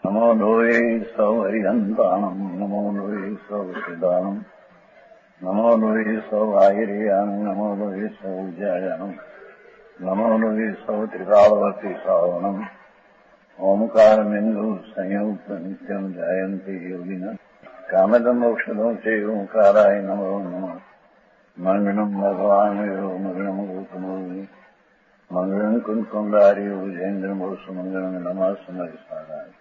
नमो लोये सौहरिहन्ताणम् नमो लोये सौसिदानम् नमो लोये सौभागिर्यानम् नमो लोये सौविजयानम् नमो लोये सौत्रिकालवती सावनम् ओंकारमिन्दु संयुक्त नित्यम् जयन्ति योगिनः कामदम् मोक्षदम् चैव ओंकाराय नमो नमः मङ्गलम् भगवान् मङ्गलम् गौतमोऽग्नि मङ्गलम् कुन्कुण्डारि विजेन्द्रमोसुमङ्गलम् नमः समरिसाराय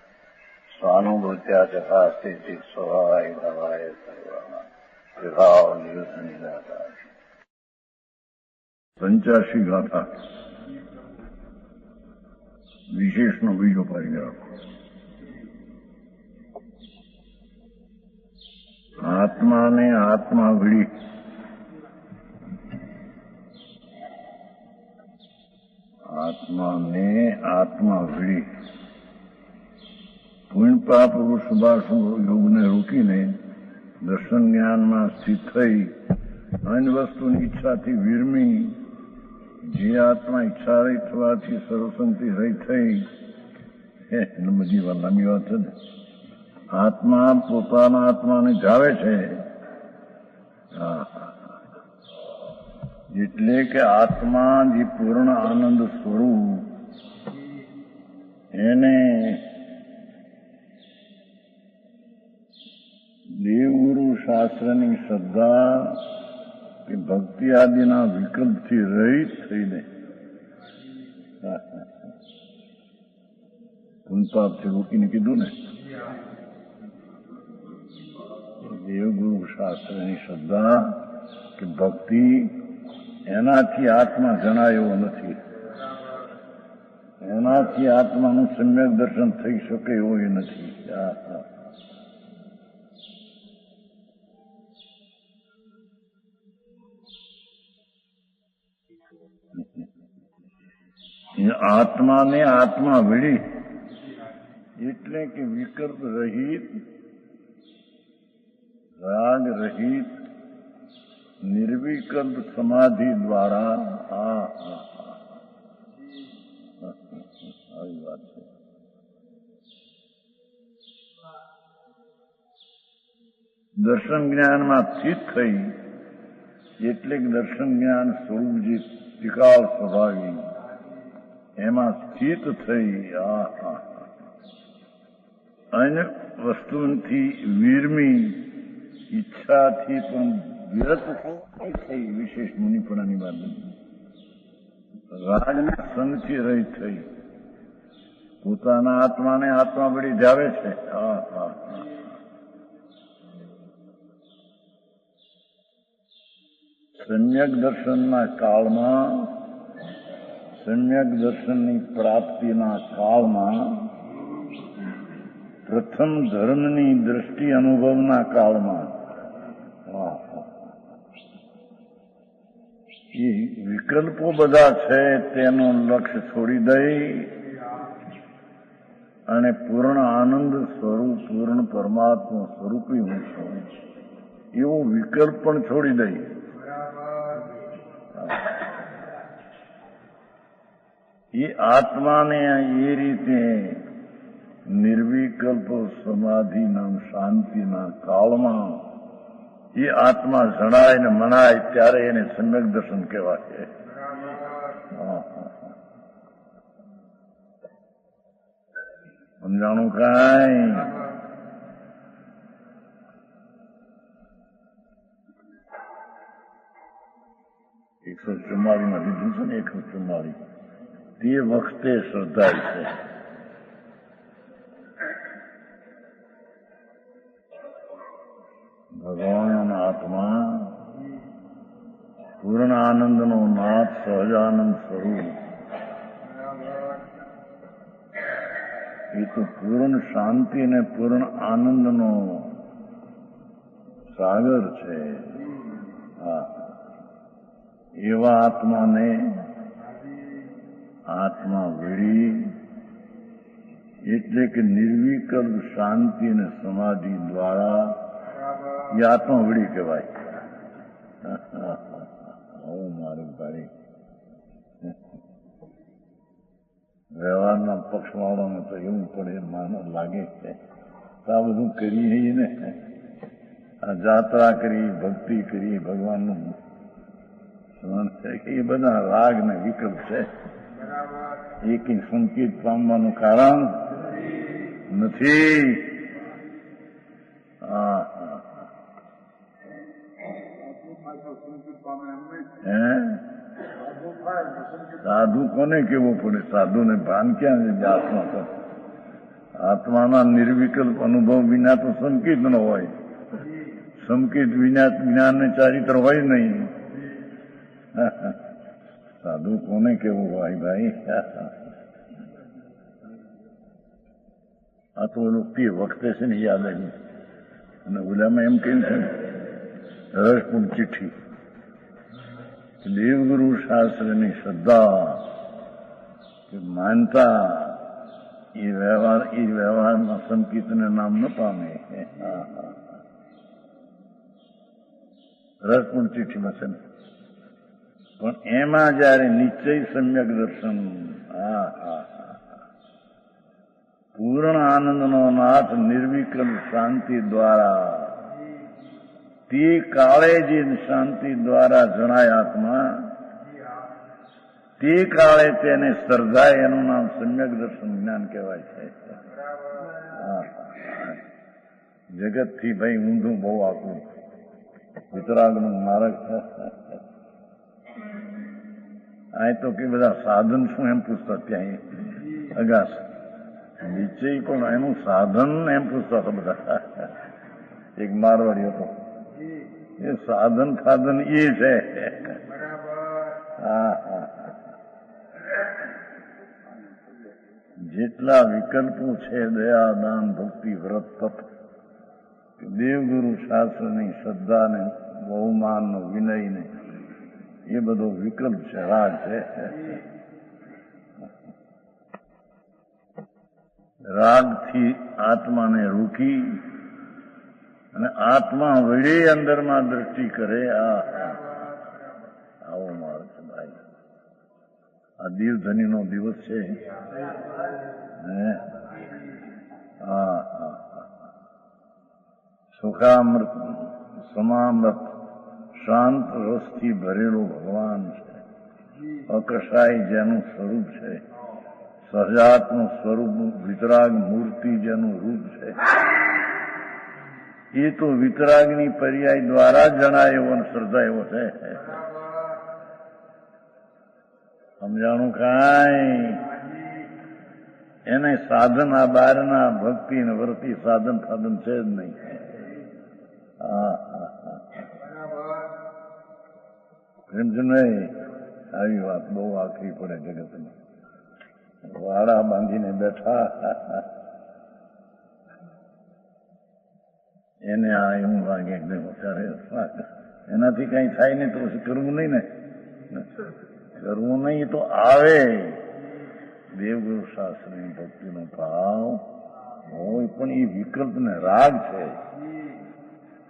स्वानुभूत्या चकास्ते चित् स्वभावाय भवाय सर्वाणाम् विभाव नियुक्त निराकार पंचाशी गाथा विशेषનો બીજો પરિગ્રહ આત્માને આત્મા વિડી આત્માને આત્મા વિડી પુણ્ય પાપ શુભાશુભ યોગને રોકીને દર્શન જ્ઞાનમાં સ્થિત થઈ અન્ય વસ્તુની ઈચ્છાથી વિરમી જે આત્મા ઈચ્છા રહિત થવાથી સર્વસંતિ રહિત થઈ એટલે બધી લાંબી વાત છે ને આત્મા પોતાના આત્માને જાવે છે એટલે કે આત્મા જે પૂર્ણ આનંદ સ્વરૂપ એને દેવગુરુ શાસ્ત્રની શ્રદ્ધા કે ભક્તિ આદિના વિકલ્પથી રહિત થઈને પુનપાપથી રોકીને કીધું ને દેવગુરુ શાસ્ત્રની શ્રદ્ધા કે ભક્તિ એનાથી આત્મા જણાય એવો નથી એનાથી આત્માનું સમ્યક દર્શન થઈ શકે એવો એ નથી આત્માને આત્મા વિડી એટલે કે વિકલ્પ રહિત રાગ રહિત નિર્વિકલ્પ સમાધિ દ્વારા આવી વાત છે દર્શન જ્ઞાનમાં સ્થિત થઈ એટલે કે દર્શન જ્ઞાન સ્વરૂપ જે ટિકાવ સ્વભાવી એમાં સ્થિત થઈ અન્ય વસ્તુથી વિરમી ઈચ્છાથી પણ વિરત થઈ વિશેષ મુનિપણાની વાત રાગના સંગથી રહિત થઈ પોતાના આત્માને આત્મા વળી જાવે છે સમ્યક દર્શનના કાળમાં સમ્યક દર્શનની પ્રાપ્તિના કાળમાં પ્રથમ ધર્મની દ્રષ્ટિ અનુભવના કાળમાં એ વિકલ્પો બધા છે તેનું લક્ષ્ય છોડી દઈ અને પૂર્ણ આનંદ સ્વરૂપ પૂર્ણ પરમાત્મા સ્વરૂપી હું છું એવો વિકલ્પ પણ છોડી દઈ એ આત્માને એ રીતે નિર્વિકલ્પ સમાધિના શાંતિના કાળમાં એ આત્મા જણાય ને મનાય ત્યારે એને સમ્યક દર્શન કહેવાય સમજાણું કાંઈ 144 લીધું છે ને 144 તે વખતે શ્રદ્ધાય છે ભગવાનના આત્મા પૂર્ણ આનંદનો નાથ સહજાનંદ સ્વરૂપ એ તો પૂર્ણ શાંતિ અને પૂર્ણ આનંદનો સાગર છે એવા આત્માને આત્મા વિડી એટલે કે નિર્વિકલ્પ શાંતિ અને સમાધિ દ્વારા એ આત્મા વિડી કહેવાય મારું ભાઈ વ્યવહાર બહારના પક્ષવાળાને તો એવું પડે માનો લાગે છે તો આ બધું કરીએ ને, આ જાત્રા કરી, ભક્તિ કરી, ભગવાનનું સ્મરણ છે એ બધા રાગ ને વિકલ્પ છે. એ કઈ સંકેત પામવાનું કારણ નથી. સાધુ કોને કેવું પડે? સાધુને ભાન ક્યાં છે આત્મા પર? આત્માના નિર્વિકલ્પ અનુભવ વિના તો સંકેત ન હોય, સંકેત વિના જ્ઞાનને ચારિત્ર હોય નહીં. સાધુ કોને કેવું હોય ભાઈ? આ તો ઓલું તે વખતે છે ને યાદ આવ્યું. અને ઓલામાં એમ કેમ છે રસપૂર્ણ ચિઠ્ઠી, દેવગુરુ શાસ્ત્રની શ્રદ્ધા કે માનતા એ વ્યવહારમાં સંકેતને નામ ન પામે. રસપૂર્ણ ચિઠ્ઠીમાં છે ને, પણ એમાં જયારે નિશ્ચય સમ્યક દર્શન, પૂર્ણ આનંદનો નાથ નિર્વિકલ્પ શાંતિ દ્વારા, તે કાળે જે શાંતિ દ્વારા જણાય આત્મા, તે કાળે તેને સર્જાય એનું નામ સમ્યક દર્શન જ્ઞાન કહેવાય છે. જગતથી ભાઈ ઊંધું બહુ આપણું વિતરાગનું માર્ગ છે. આ તો કે બધા સાધન શું એમ પૂછતા ત્યાં અગાસ નીચે પણ એનું સાધન એમ પૂછતા હતા બધા. એક મારવાડી હતો, એ સાધન સાધન એ છે. જેટલા વિકલ્પો છે દયા, દાન, ભક્તિ, વ્રત, તપ, દેવગુરુ શાસ્ત્રની શ્રદ્ધાને, બહુમાનનો, વિનયને, એ બધો વિકલ્પ છે, રાગ છે. રાગથી આત્માને રોકી અને આત્મા વડે અંદરમાં દ્રષ્ટિ કરે. આવો માર્ગ છે ભાઈ. આ દેવધનીનો દિવસ છે. સુખામૃત, સમામૃત, શાંત રસથી ભરેલું ભગવાન છે. અકસાય જેનું સ્વરૂપ છે, સહજાતનું સ્વરૂપ, વિતરાગ મૂર્તિ જેનું રૂપ છે, એ તો વિતરાગની પર્યાય દ્વારા જણાયો અને સર્જાયો છે. સમજાણું કાંઈ? એને સાધન આ બહારના ભક્તિ ને વર્તી સાધન સાધન છે જ નહીં. એમ છે નહીં? આવી વાત બહુ આખરી પડે જગતમાં. વાડા બાંધીને બેઠા, એને આ એવું લાગે અત્યારે એનાથી કઈ થાય નહીં તો કરવું નહીં ને, કરવું નહીં તો આવે. દેવગુરુ શાસ્ત્રની ભક્તિનો ભાવ હોય પણ એ વિકલ્પ ને રાગ છે.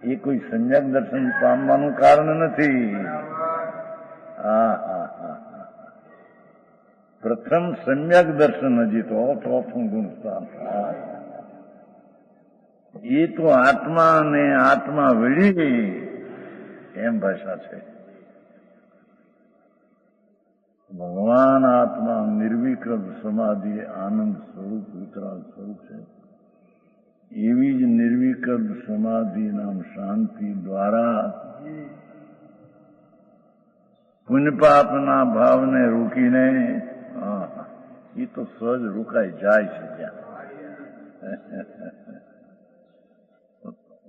એ કોઈ સમ્યક દર્શન પામવાનું કારણ નથી. પ્રથમ સમ્યક દર્શન હજી તો ચોથું ગુણસ્થાન. એ તો આત્મા ને આત્મા વળી એમ ભાષા છે. ભગવાન આત્મા નિર્વિકલ્પ સમાધિ આનંદ સ્વરૂપ વિતરાગ સ્વરૂપ છે. એવી જ નિર્વિકલ્પ સમાધિ નામ શાંતિ દ્વારા પુણ્યપાપના ભાવને રોકીને એ તો સહજ રોકાઈ જાય છે. ત્યાં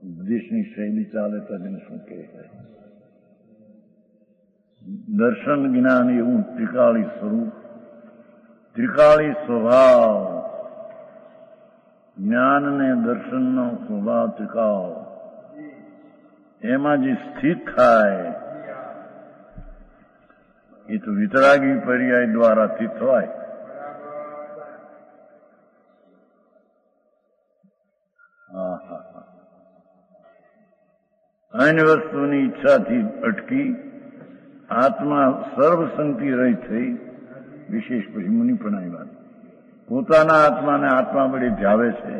ઉપદેશની શૈલી ચાલે તો એને શું કહે? દર્શન જ્ઞાન એવું ત્રિકાળી સ્વરૂપ, ત્રિકાળી સ્વભાવ, જ્ઞાન ને દર્શનનો સ્વભાવ ત્રિકાળ, એમાં જે સ્થિત થાય એ તો વિતરાગી પર્યાય દ્વારા સ્થિત હોય. અન્ય વસ્તુની ઈચ્છાથી અટકી આત્મા સર્વસંગથી રહિત થઈ. વિશેષ પછી મુનિ પણ આવી વાત, પોતાના આત્માને આત્મા વડે ધ્યાવે છે.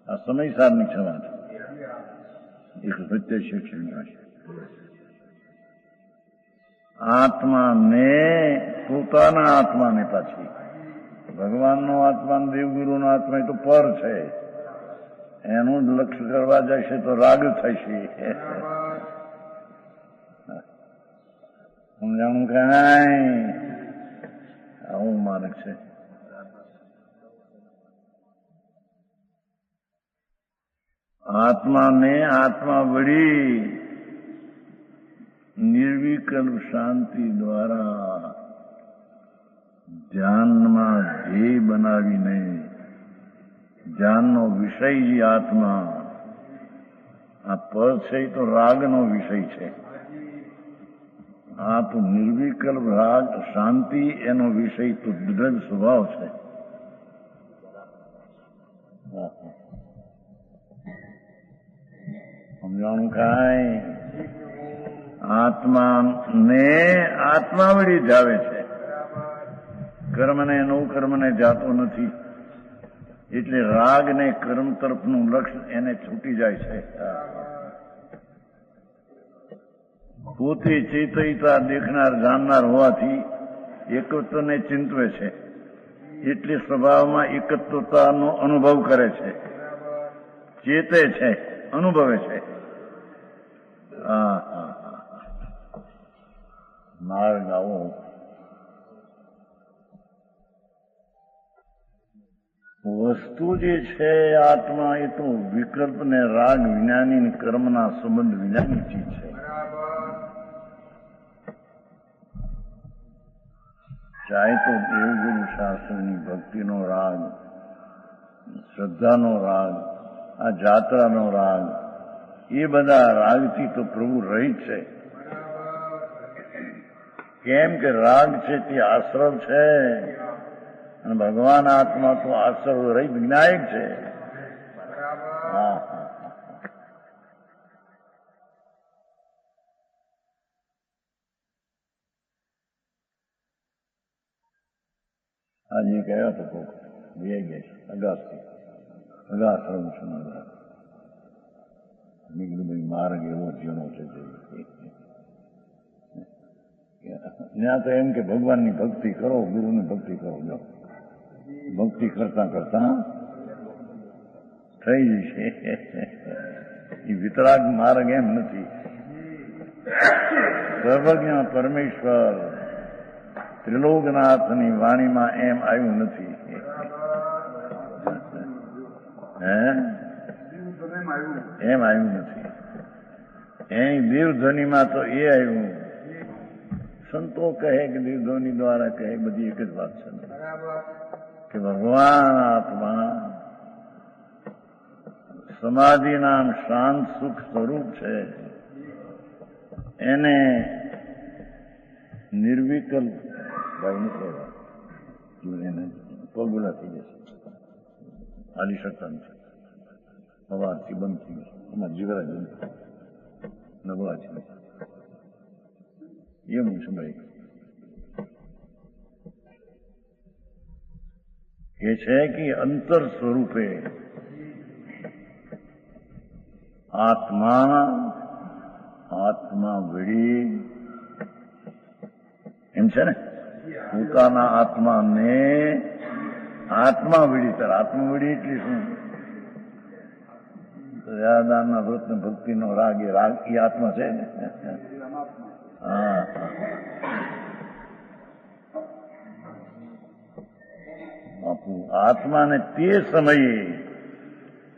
આ સમયસારની ક્ષમા છે. એક સત્ય શિક્ષણ છે. આત્માને પોતાના આત્માને પાછી ભગવાનનો આત્મા દેવગુરુનો આત્મા એ તો પર છે. એનું જ લક્ષ્ય કરવા જશે તો રાગ થશે. સમજાણું કાંઈ આવું માર્ગ છે. આત્માને આત્મા વળી નિર્વિકલ્પ શાંતિ દ્વારા ધ્યાનમાં ધ્યેય બનાવીને ધ્યાનનો વિષય જે આત્મા આ પદ છે એ તો રાગનો વિષય છે. આ તો નિર્વિકલ્પ રાગ શાંતિ એનો વિષય તો દ્રઢ સ્વભાવ છે. સમજાણું કાંઈ આત્માને આત્મા વળી જાવે છે. કર્મને નો કર્મને જાતો નથી. એટલે રાગ ને કર્મ તરફનું લક્ષ્ય એને છૂટી જાય છે. પોતે ચેતયતા દેખનાર જાણનાર હોવાથી એકત્વને ચિંતવે છે. એટલે સ્વભાવમાં એકત્વતાનો અનુભવ કરે છે. ચેતે છે, અનુભવે છે. માર્ગ આવો. વસ્તુ જે છે આત્મા એ તો વિકલ્પ ને રાગ વિજ્ઞાની કર્મના સંબંધ વિજ્ઞાની ચીજ છે. ચાહે તો દેવગુરુ શાસ્ત્રની ભક્તિનો રાગ, શ્રદ્ધાનો રાગ, આ જાત્રાનો રાગ, એ બધા રાગથી તો પ્રભુ રહિત છે. કેમ કે રાગ છે તે આશ્રવ છે અને ભગવાન આત્મા તો આશ્રવ રહિત વિનાયક છે. આજે કયા તો કોક બે ગયા છે અગાશ્રમ સમાધાન નીકળું માર્ગ એવો જીણો છે. ત્યાં તો એમ કે ભગવાનની ભક્તિ કરો, ગુરુની ભક્તિ કરો. જો ભક્તિ કરતા કરતા થઈ જશે. એ વિતરાગ માર્ગ એમ નથી. સર્વજ્ઞ પરમેશ્વર ત્રિલોકનાથની વાણીમાં એમ આવ્યું નથી. એમ આવ્યું નથી. એની દેવધ્વનિમાં તો એ આવ્યું. સંતો કહે કે દેવધ્વનિ દ્વારા કહે, બધી એક જ વાત છે કે ભગવાન આત્મા સમાધિના શાંત સુખ સ્વરૂપ છે. એને નિર્વિકલ્પ ભાઈ નથી. એને પગલા થઈ જશે, હાલી શકતા નથી. સવારથી બંધ થઈ જશે. એમાં જીવરા જ નબળા છે. એવું છે ભાઈ. એ છે કે અંતર સ્વરૂપે આત્મા વળી એમ છે ને, પોતાના આત્માને આત્મા વળી તાર આત્મા વળી એટલે શું? દાદાના વ્રત ને ભક્તિનો રાગ એ આત્મા છે ને. આત્માને તે સમયે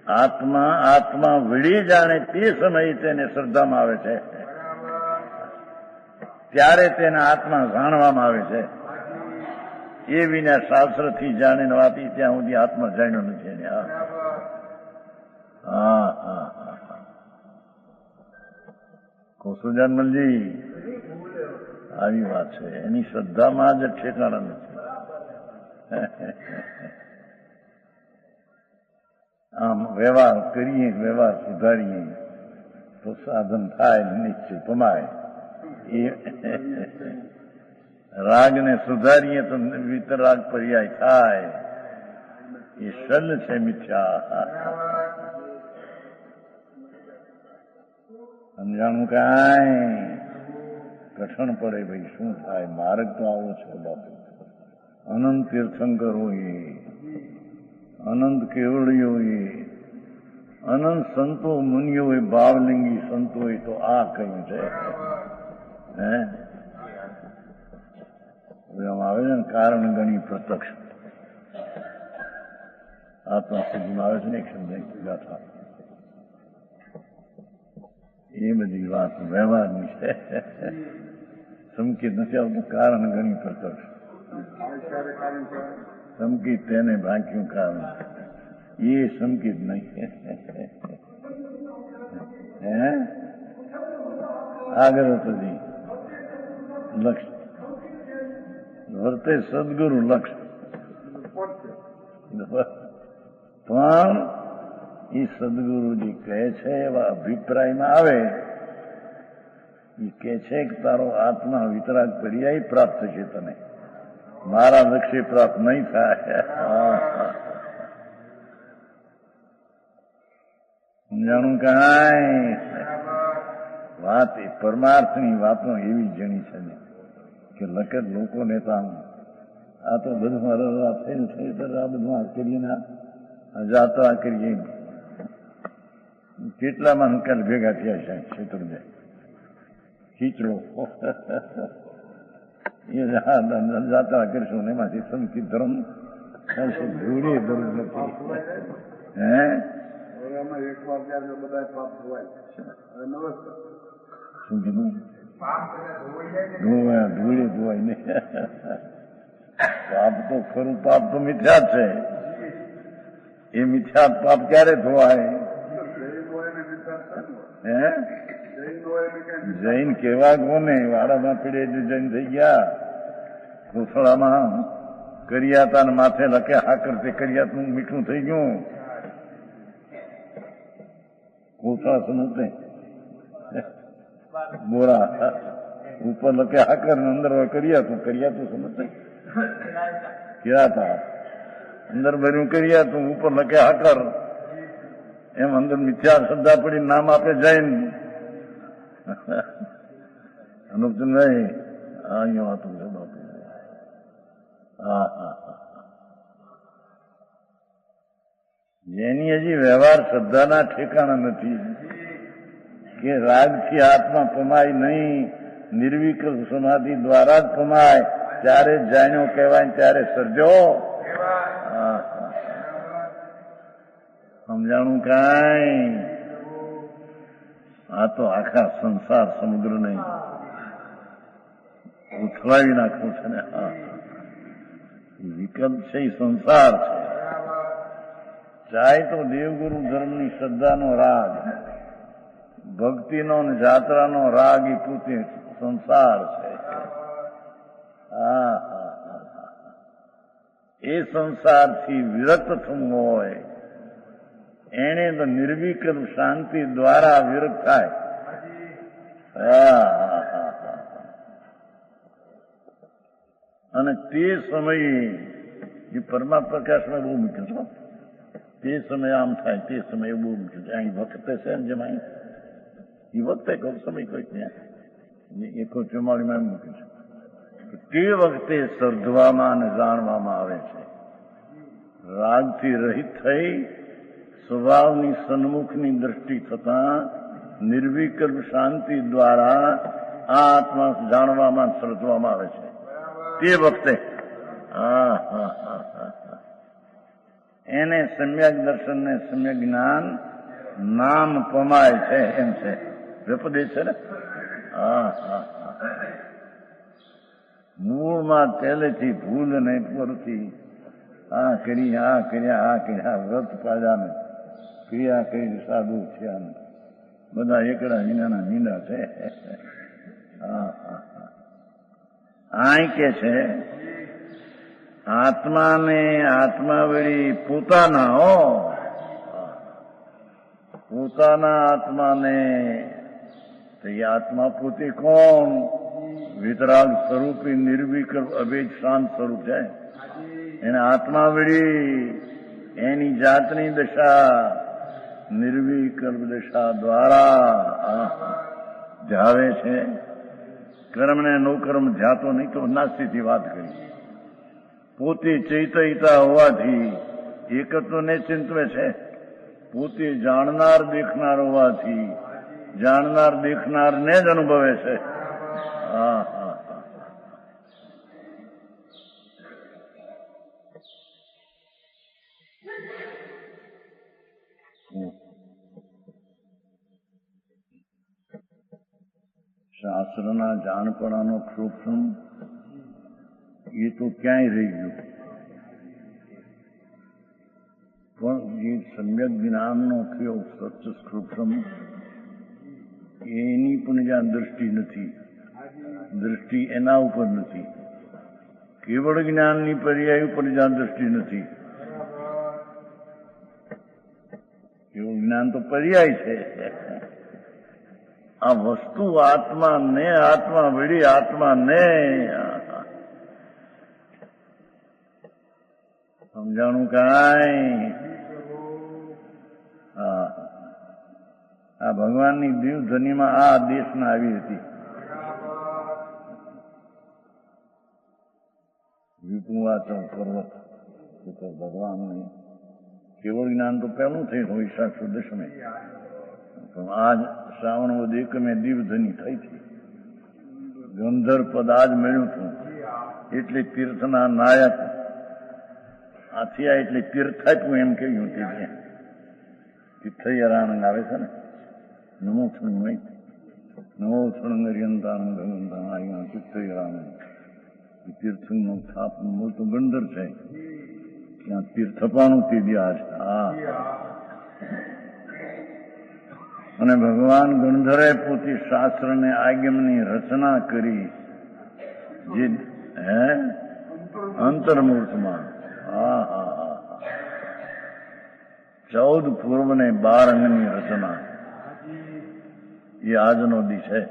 આત્મા વળી જાણે તે સમયે તેને શ્રદ્ધામાં આવે છે. ત્યારે તેના આત્મા જાણવામાં આવે છે. એ વિના શાસ્ત્રથી જાણીને વાતી ત્યાં સુધી આત્મા જાણ્યો નથી એને. કૌશુજાનમલજી આવી વાત છે. એની શ્રદ્ધામાં જ ઠેકાણા નથી. આમ વ્યવહાર કરીએ, વ્યવહાર સુધારીએ તો સાધન થાય, નિશ્ચય પમાય. રાગને સુધારીએ તો વિતરાગ પર્યાય થાય. એ સલ છે મિથ્યા. સમજાણું કાંઈ કઠણ પડે ભાઈ, શું થાય? માર્ગ તો આવો છે બાપુ. અનંત તીર્થંકરો એ, અનંત કેવળીઓ એ, અનંત સંતો મુનિઓ એ, ભાવલિંગી સંતો એ તો આ કહ્યું છે. હે આવે છે ને કારણ ગણી પ્રત્યક્ષ આત્મા સ્થિતિમાં આવે છે ને એક શબ્દ ગાથા. એ બધી વાત વ્યવહારની છે. સંકેત નથી આવતું. કારણ ગણી પ્રત્યક્ષ સંકેત તેને ભાંક્યું કારણ. એ સંકેત નહીં. હે આગળ સુધી લક્ષ વર્તે સદગુરુ લક્ષ. પણ એ સદગુરુજી કહે છે એવા અભિપ્રાયમાં આવે. એ કહે છે કે તારો આત્મા વિતરાગ પર્યાય પ્રાપ્ત છે, તને મારા લક્ષ્ય પ્રાપ્ત નહીં થાય. સમજાણું કાંઈ? વાત એ પરમાર્થની વાતો એવી જણી છે ને કે લખત લોકોને તો આ તો બધું આ બધું આ કરીને જાત્રા કરીએ. કેટલામાં કાલ ભેગા થયા છે ક્ષેત્રને ખીચડો એ જાત્રા કરીશું ને એમાંથી સંતિ ધર્મ ધૂળે ધર્મ નથી. હે શું કીધું? ધૂળે ધોવાય નહીં. પાપ તો ખરું, પાપ તો મિથ્યા છે. એ મિથ્યા પાપ ક્યારે ધોવાય? હે જૈન કેવા કોને? વાડામાં પીડે જૈન થઈ ગયા. કોથળામાં કરિયાતા ને માથે લખે હાકર, તે કરિયાતનું મીઠું થઈ ગયું. કોથળા સમજતે બોરા ઉપર લખે હાકર ને અંદર કરિયાતું. કરિયાતું સમજતે કહેતા અંદર ભર્યું કરિયાતું, ઉપર લખે હાકર. એમ અંદર મિથ્યા શ્રદ્ધા પડી નામ આપે જૈન. અનુપચંદભાઈ અહીંયા વાતું છે બાપુ. હા હા હા. જેની હજી વ્યવહાર શ્રદ્ધાના ઠેકાણા નથી કે રાગથી આત્મા પમાય નહીં, નિર્વિકલ્પ સમાધિ દ્વારા જ પમાય, ત્યારે જાણ્યો કહેવાય, ત્યારે સર્જો. સમજાણું કાંઈ? આ તો આખા સંસાર સમુદ્ર નહીં ઉથલાવી નાખવું છે ને. હા વિકલ્પ છે, એ સંસાર છે. ચાહે તો દેવગુરુ ધર્મની શ્રદ્ધાનો રાગ, ભક્તિનો ને જાત્રાનો રાગ એ પોતે સંસાર છે. હા એ સંસારથી વિરક્ત થવું હોય એને તો નિર્વિકલ્પ શાંતિ દ્વારા વિરક્ત થાય. અને તે સમયે એ પરમાત્મા પ્રકાશમાં બહુ મૂક્યું છો. તે સમયે આમ થાય, તે સમયે બહુ મૂક્યું છે. અહીં વખતે છે ને જેમ અહીં એ વખતે કોઈ સમય કોઈ ત્યાં 144માં એમ મૂક્યું છે. તે વખતે સર્જવામાં અને જાણવામાં આવે છે. રાગથી રહિત થઈ સ્વભાવની સન્મુખની દ્રષ્ટિ થતા નિર્વિકલ્પ શાંતિ દ્વારા આ આત્મા જાણવામાં સર્જવામાં આવે છે. તે વખતે એને સમ્યક દર્શન ને સમ્યક જ્ઞાન નામ પમાય છે. એમ છે વ્યપદેશ છે ને. મૂળમાં પહેલેથી ભૂલ નહીં પરથી આ કરી, આ કર્યા, આ કર્યા, વ્રત પાડ્યા, ક્રિયા કરી, સાધુ થયા, બધા એકડા વિનાના મીંડા છે. આ કે છે આત્માને આત્મા વળી પોતાના પોતાના આત્માને તો એ આત્મા પોતે કોણ? વિતરાગ સ્વરૂપી નિર્વિકલ્પ અભેદ શાંત સ્વરૂપ છે. એને આત્મા વળી એની જાતની દશા નિર્વિકલ્પ દશા દ્વારા ધ્યાવે છે. કર્મ ને નોકર્મ ધ્યાતો નહીં તો નાસ્તીથી વાત કરી. પોતે ચૈતયતા હોવાથી એકત્વને ચિંતવે છે. પોતે જાણનાર દેખનાર હોવાથી જાણનાર દેખનારને જ અનુભવે છે. હા હા હા. શાસ્ત્રના જાણપણાનો ક્ષોભ એ તો ક્યાંય રહી ગયું. પણ જે સમ્યક જ્ઞાનનો થયો સચ્ચ સ્કૃપ્સમ એની પણ જ્યાં દૃષ્ટિ નથી, દૃષ્ટિ એના ઉપર નથી. કેવળ જ્ઞાનની પર્યાય ઉપર જ્યાં દૃષ્ટિ નથી. કેવળ જ્ઞાન તો પર્યાય છે. આ વસ્તુ આત્મા ને આત્મા વળી આત્મા ને સમજાણું કાંઈ. હા, આ ભગવાનની દીવધનીમાં આ દેશના આવી હતી. વિપુવાચલ પર્વત ભગવાનની કેવળ જ્ઞાન તો પહેલું થયું વૈશાખ સુદશમે. પણ આજ શ્રાવણ વદ એકમે દીવધની થઈ હતી. ગંધર પદ આજ મળ્યું હતું. એટલે તીર્થના નાયક આથિયા એટલે તીર્થાત્મ એમ કહ્યું. તીર્થયરાનંદ આવે છે ને. નમો છણમય નમો છણંગર્યંતાનંદ ભગવંતા તીર્થયરાનંદ. તીર્થનો છાપ મૂળ તો ગંધર છે. ત્યાં તીર્થપાનું તે દિયા છે. હા. અને ભગવાન ગંધરે પોતે શાસ્ત્રને આગમની રચના કરી. જે હે અંતર્મૂર્તમાં. હા હા હા. 14 પૂર્વ ને 12 અંગની રચના એ આજનો દી છે.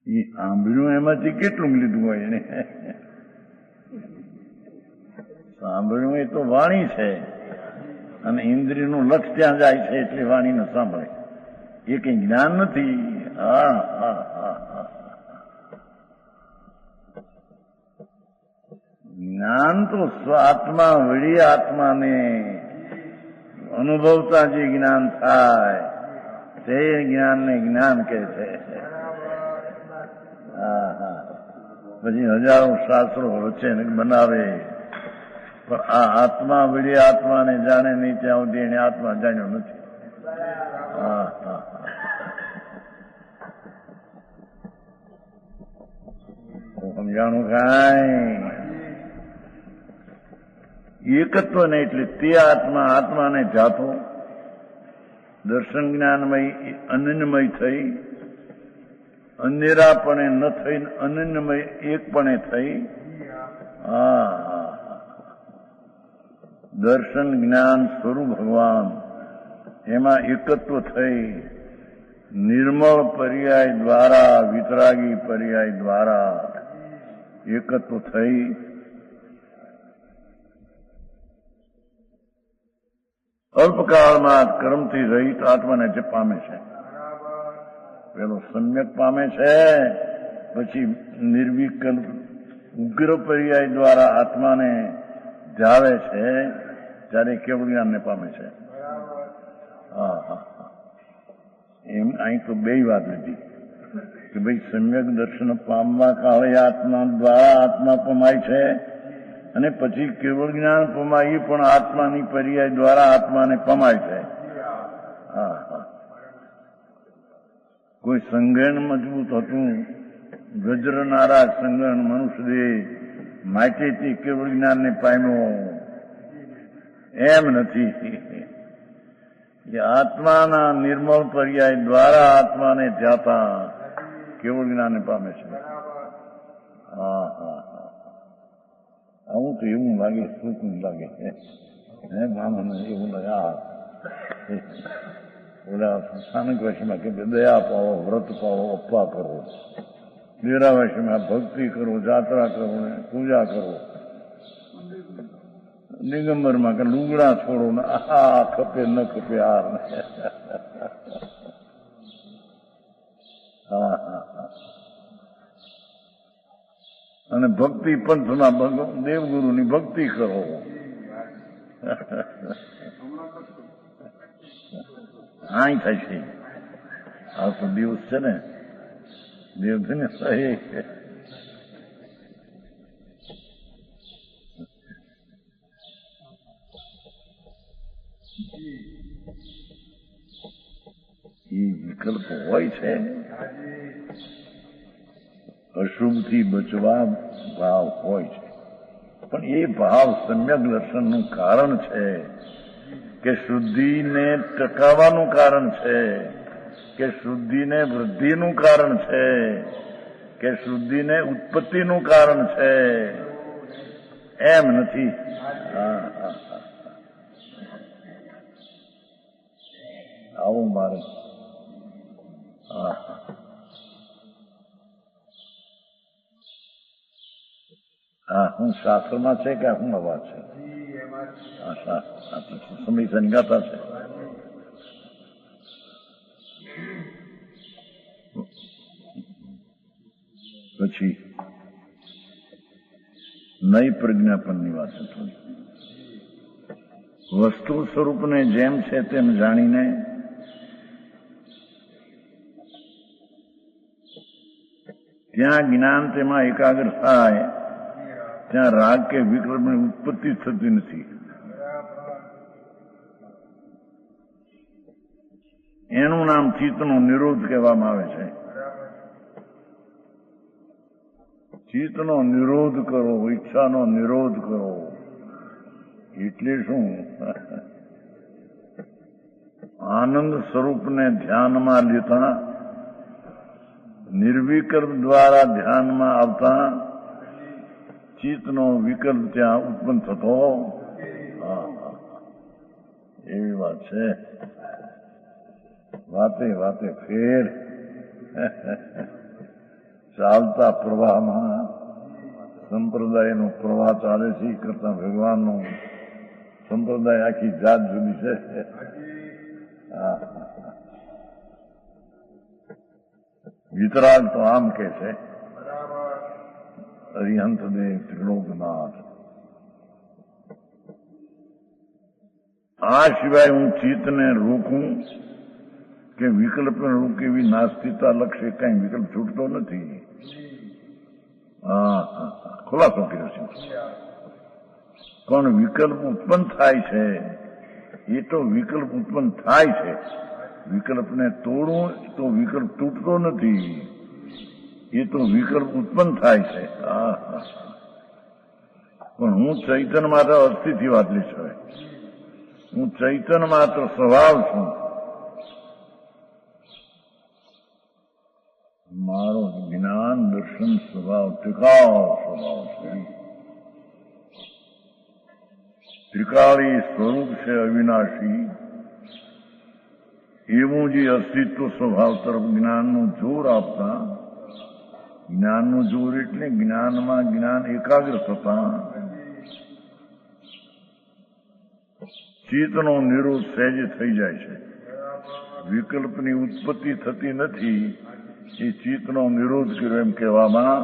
એ સાંભળ્યું એમાંથી કેટલું લીધું હોય એને. સાંભળ્યું એ તો વાણી છે. અને ઇન્દ્રિયનું લક્ષ ત્યાં જાય છે એટલે વાણીને સાંભળે. એ કઈ જ્ઞાન નથી. હા હા હા હા. જ્ઞાન તો આત્મા વળી આત્માને અનુભવતા જે જ્ઞાન થાય તે જ્ઞાનને જ્ઞાન કહે છે. હા હા. પછી હજારો શાસ્ત્રો વચ્ચે બનાવે પણ આ આત્મા વળી આત્માને જાણે નહીં ત્યાં સુધી એને આત્મા જાણ્યો નથી. હા હા. સમજાણું કાંઈ. એકત્વ ને એટલે તે આત્મા આત્માને જાતો દર્શન જ્ઞાનમય અનન્યમય થઈ અન્યરાપણે ન થઈ અનન્યમય એકપણે થઈ. હા હા. દર્શન જ્ઞાન સ્વરૂપ ભગવાન એમાં એકત્વ થઈ નિર્મળ પર્યાય દ્વારા વિતરાગી પર્યાય દ્વારા એકત્વ થઈ અલ્પકાળમાં કર્મથી રહિત આત્માને જે પામે છે. પેલો સમ્યક પામે છે. પછી નિર્વિકલ્પ ઉગ્ર પર્યાય દ્વારા આત્માને જાવે છે ત્યારે કેવળ જ્ઞાનને પામે છે. હા હા. એમ અહીં તો બે વાત લીધી કે ભાઈ સમ્યક દર્શન પામવા કાળે આત્મા દ્વારા આત્મા પમાય છે અને પછી કેવળ જ્ઞાન પમાય પણ આત્માની પર્યાય દ્વારા આત્માને પમાય છે. હા હા. કોઈ સંગણ મજબૂત હતું ગજરનારા સંગણ મનુષ્યદેહ માટેથી કેવળ જ્ઞાનને પામ્યો એમ નથી. એ આત્માના નિર્મળ પર્યાય દ્વારા આત્માને ધ્યાતા કેવળ જ્ઞાનને પામે છે. હા હા હા. આવું તો એવું લાગે શું લાગે છે. હે માણસને એવું લગા ઓલા સ્થાનિક ભાષામાં કે દયા પાવો, વ્રત પાવો, અપ્પા કરો. ડેરા ભાષામાં ભક્તિ કરો, જાત્રા કરો ને પૂજા કરો. દિગંબરમાં કે લુગડા છોડો ને આ ખપે ન ખપે આ. હા હા હા. અને ભક્તિ પંથમાં દેવગુરુની ભક્તિ કરો. આય થાય છે. આ તો દિવસ છે ને, દેવ છે ને સહી. એ વિકલ્પ હોય છે. અશુભથી બચવા ભાવ હોય છે, પણ એ ભાવ સમ્યક દર્શનનું કારણ છે કે શુદ્ધિને ટકાવવાનું કારણ છે, કે શુદ્ધિને વૃદ્ધિનું કારણ છે, કે શુદ્ધિને ઉત્પત્તિનું કારણ છે. એમ નથી. હા હા હા. આવું મારે. હા. હા, હું શાસ્ત્રમાં છે કે હું અવાજ છે? સમય સંગાતા છે. પછી નઈ પ્રજ્ઞાપનની વાત થોડી. વસ્તુ સ્વરૂપને જેમ છે તેમ જાણીને ત્યાં જ્ઞાન તેમાં એકાગ્ર થાય, ત્યાં રાગ કે વિકલ્પની ઉત્પત્તિ થતી નથી. એનું નામ ચિત્તનો નિરોધ કહેવામાં આવે છે. ચિત્તનો નિરોધ કરો, ઈચ્છાનો નિરોધ કરો. એટલે શું? આનંદ સ્વરૂપને ધ્યાનમાં લેતા, નિર્વિકલ્પ દ્વારા ધ્યાનમાં આવતા ચિત્તનો વિકલ્પ ત્યાં ઉત્પન્ન થતો. એવી વાત છે. વાતે વાતે ફેર. ચાલતા પ્રવાહમાં સંપ્રદાયનો પ્રવાહ ચાલે છે, એ કરતા ભગવાનનો સંપ્રદાય આખી જાત જુદી છે. વિતરાગ તો આમ કે છે, અરિહંતદેવ ત્રિલોકનાથ. આ સિવાય હું ચિત્તને રોકું કે વિકલ્પને રોકે એવી નાસ્તિકતા લક્ષે કઈ વિકલ્પ છૂટતો નથી. હા હા, ખુલાસો કર્યો છે. પણ વિકલ્પ ઉત્પન્ન થાય છે, એ તો વિકલ્પ ઉત્પન્ન થાય છે. વિકલ્પને તોડવું તો વિકલ્પ તૂટતો નથી, એ તો વિકલ્પ ઉત્પન્ન થાય છે. હા હા. પણ હું ચૈતન્ય માત્ર અસ્થિથી વાત લઈશ. હવે હું ચૈતન્ય માત્ર સ્વભાવ છું. મારો જ્ઞાન દર્શન સ્વભાવ ટિકાવ સ્વભાવ છે. ત્રિકાળી સ્વરૂપ છે, અવિનાશી. એવું જે અસ્તિત્વ સ્વભાવ તરફ જ્ઞાનનું જોર આપતા, જ્ઞાનનું જોર એટલે જ્ઞાનમાં જ્ઞાન એકાગ્ર થતા ચિત્તનો નિરોધ સહેજે થઈ જાય છે. વિકલ્પની ઉત્પત્તિ થતી નથી. એ ચિત્તનો નિરોધ કર્યો એમ કહેવામાં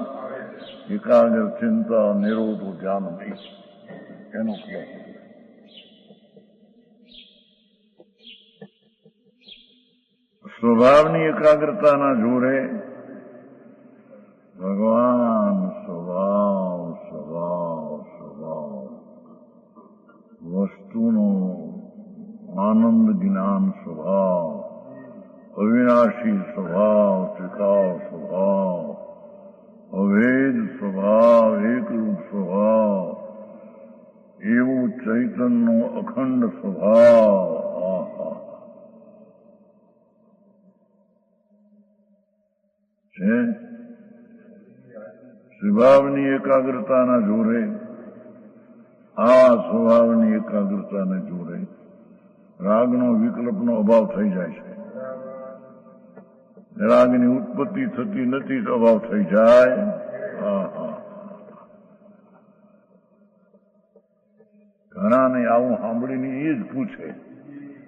એકાગ્ર ચિંતા નિરોધો ધ્યાન નહીં એનો ક્રિયા. સ્વભાવની એકાગ્રતાના જોરે ભગવાન સ્વભાવ સ્વભાવ સ્વભાવ વસ્તુનો આનંદ જ્ઞાન સ્વભાવ અવિનાશી સ્વભાવ ત્રિકાળ સ્વભાવ અભેદ સ્વભાવ એકરૂપ સ્વભાવ એવું ચૈતન્યનો અખંડ સ્વભાવ છે. સ્વભાવની એકાગ્રતાના જોરે આ સ્વભાવની એકાગ્રતાને જોડે રાગનો વિકલ્પનો અભાવ થઈ જાય છે. રાગની ઉત્પત્તિ થતી નથી તો અભાવ થઈ જાય. ઘણાને આવું સાંભળીને એ જ પૂછે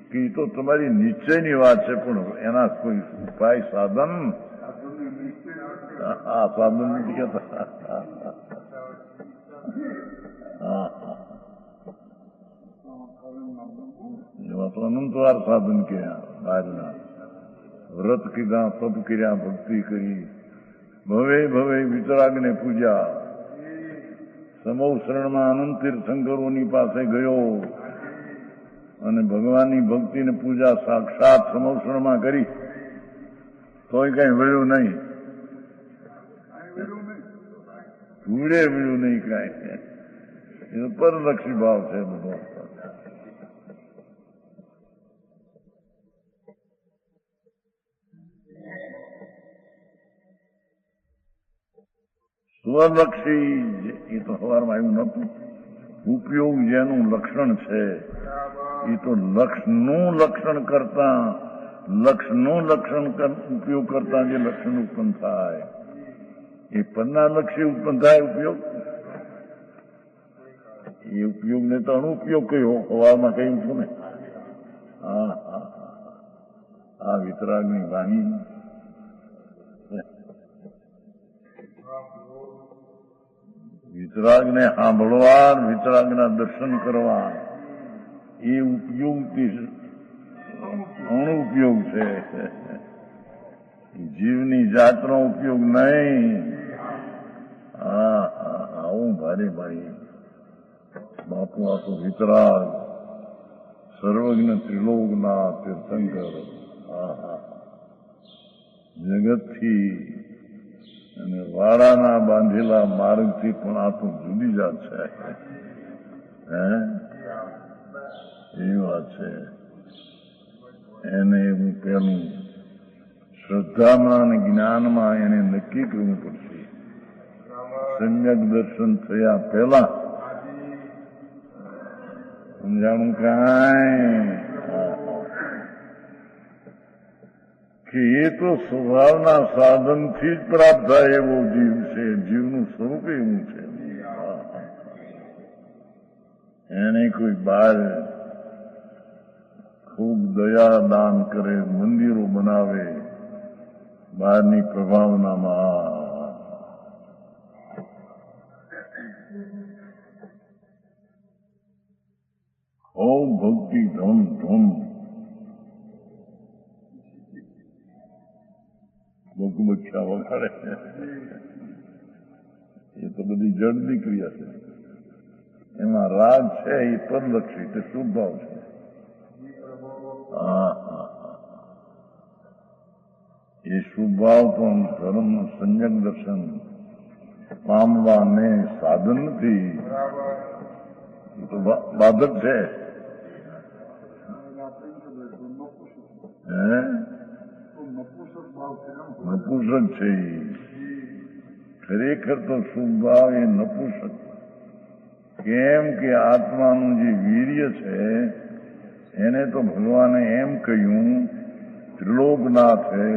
કે એ તો તમારી નિશ્ચયની વાત છે, પણ એના કોઈ ઉપાય સાધન? સાધન નથી કહેતા. એમાં તો અનંતવાર સાધન કર્યા, બહારના વ્રત કીધા, તપ કર્યા, ભક્તિ કરી, ભવે ભવે વિતરાગને પૂજ્યા, સમૌશરણમાં અનંત તીર્થંકરોની પાસે ગયો અને ભગવાનની ભક્તિને પૂજા સાક્ષાત સમૌશરણમાં કરી, તોય કઈ વળ્યું નહીં, ધૂળે વળ્યું નહીં કઈ. એ પરલક્ષી ભાવ છે બધો. સ્વલક્ષી એ તો સવારમાં આવ્યું નતું. ઉપયોગ જેનું લક્ષણ છે એ તો લક્ષનું લક્ષણ કરતા, લક્ષનું લક્ષણ ઉપયોગ કરતા જે લક્ષણ ઉત્પન્ન થાય એ પન્નાલક્ષી ઉત્પન્ન થાય ઉપયોગ. એ ઉપયોગને તો અનુપયોગ કયો સવારમાં કહ્યું છું ને. આ વિતરાગની વાણી વિતરાગને સાંભળવા, વિતરાગના દર્શન કરવા એ ઉપયોગથી અણુપયોગ છે. જીવની જાતનો ઉપયોગ નહીં. આવું ભારે ભાઈ બાપુ આ તો વિતરાગ સર્વજ્ઞ ત્રિલોકના તીર્થંકર જગતથી અને વાડાના બાંધેલા માર્ગથી પણ આ તો જુદી જાત છે. એ વાત છે. એને એવું પેલું શ્રદ્ધામાં અને જ્ઞાનમાં એને નક્કી કરવું પડશે. સમ્યક દર્શન થયા પહેલા સમજાણું કાંઈ કે એ તો સ્વભાવના સાધનથી જ પ્રાપ્ત થાય એવો જીવ છે. જીવનું સ્વરૂપ એવું છે. એને કોઈ બહાર ખૂબ દયા દાન કરે, મંદિરો બનાવે બહારની પ્રભાવનામાં, ખૂબ ભક્તિ ધૂમ ધૂમ બકબખ્યા વગાડે. એ તો બધી જડની ક્રિયા છે. એમાં રાગ છે એ પરલક્ષી, તે શુભ ભાવ છે. એ શુભ ભાવ પણ ધર્મનું સંયમ દર્શન પામવાને સાધન નથી, એ તો બાધક છે. નપુંસક છે. ખરેખર તો શુભ ભાવ એ નપુંસક. કેમ કે આત્માનું જે વીર્ય છે એને તો ભગવાને એમ કહ્યું, ત્રિલોકનાથે,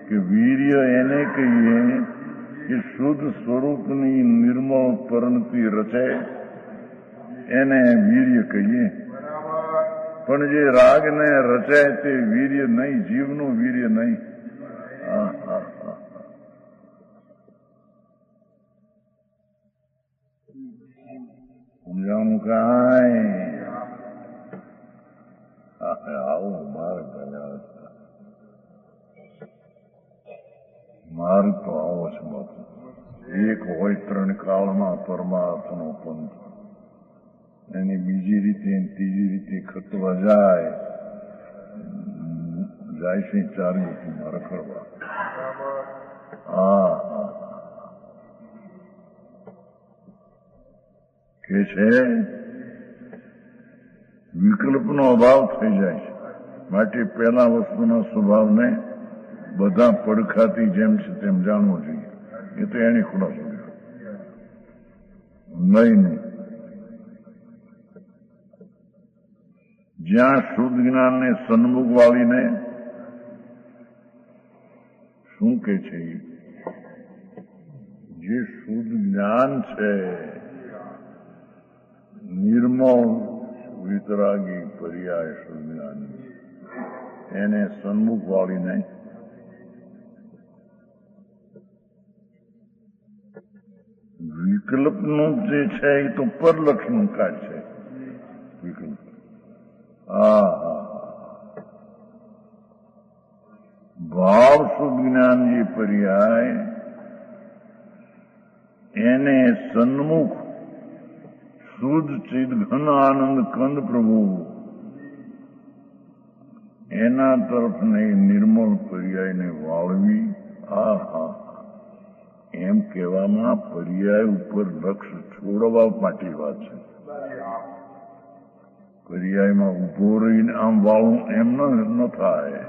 કે વીર્ય એને કહીએ કે શુદ્ધ સ્વરૂપની નિર્મળ પરણતી રચે એને વીર્ય કહીએ. પણ જે રાગને રચે તે વીર્ય નહીં, જીવનું વીર્ય નહીં. સમજાવું કાંઈ? આવું માર્ગ માર્ગ તો આવો છે બાપુ. એક હોય ત્રણ કાળમાં પરમાર્થનો પંથ, એની બીજી રીતે ત્રીજી રીતે ખતવા જાય છે ચાર ગતિમાં રખડવા. કે છે વિકલ્પનો અભાવ થઈ જાય છે. માટે પહેલા વસ્તુના સ્વભાવને બધા પડખાથી જેમ છે તેમ જાણવો જોઈએ. એ તો એની ખુલાસો નહીં. જ્યાં શુદ્ધ જ્ઞાનને સન્મુખ વાળીને શું કે છે? જે શુદ્ધ જ્ઞાન છે, નિર્મળ વિતરાગી પર્યાય શુદ્ધ જ્ઞાન, એને સન્મુખ વાળીને વિકલ્પનું જે છે એ તો પરલક્ષનું કાજ છે. વિકલ્પ ભાવ શુદ્ધ જ્ઞાન જે પર્યાય એને સન્મુખ શુદ્ધ ચિદ ઘન આનંદ કંદ પ્રભુ એના તરફને નિર્મળ પર્યાયને વાળવી. એમ કહેવામાં પર્યાય ઉપર લક્ષ છોડવા માટેની વાત છે. પર્યાયમાં ઉભો રહીને આમ વાળવું એમ ન થાય.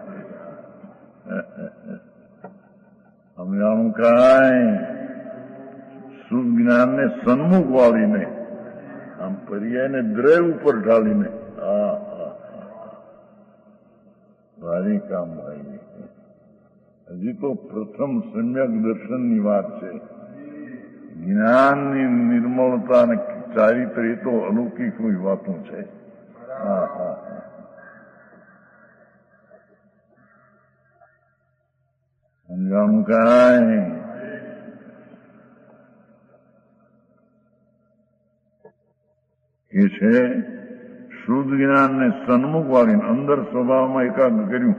સમજાણું કાંઈ? શુદ્ધ જ્ઞાનને સન્મુખ વાળીને આમ પર્યાયને દ્રય ઉપર ઢાળીને ભારી કામ ભાઈ. હજી તો પ્રથમ સમ્યક દર્શનની વાત છે. જ્ઞાનની નિર્મળતા અને ચારિત્ર એ તો અલૌકિક વાતો છે. સમજાણું કાંઈ? એ છે શુદ્ધ જ્ઞાનને સન્મુખ વાળીને અંદર સ્વભાવમાં એકાગ્ર કર્યું.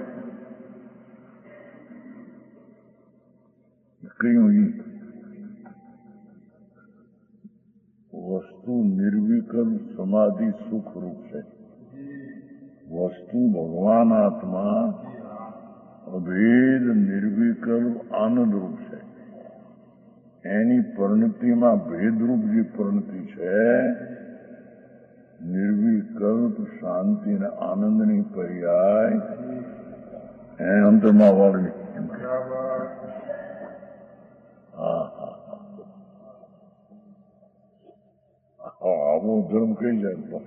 વસ્તુ નિર્વિકલ્પ સમાધિ સુખરૂપ છે. વસ્તુ ભગવાન આત્મા અભેદ નિર્વિકલ્પ આનંદરૂપ છે. એની પરિણતિમાં ભેદરૂપ જે પરિણતિ છે, નિર્વિકલ્પ શાંતિ અને આનંદની પર્યાય એ અંતરમાં વાળવી. આવો ધર્મ કઈ જાય?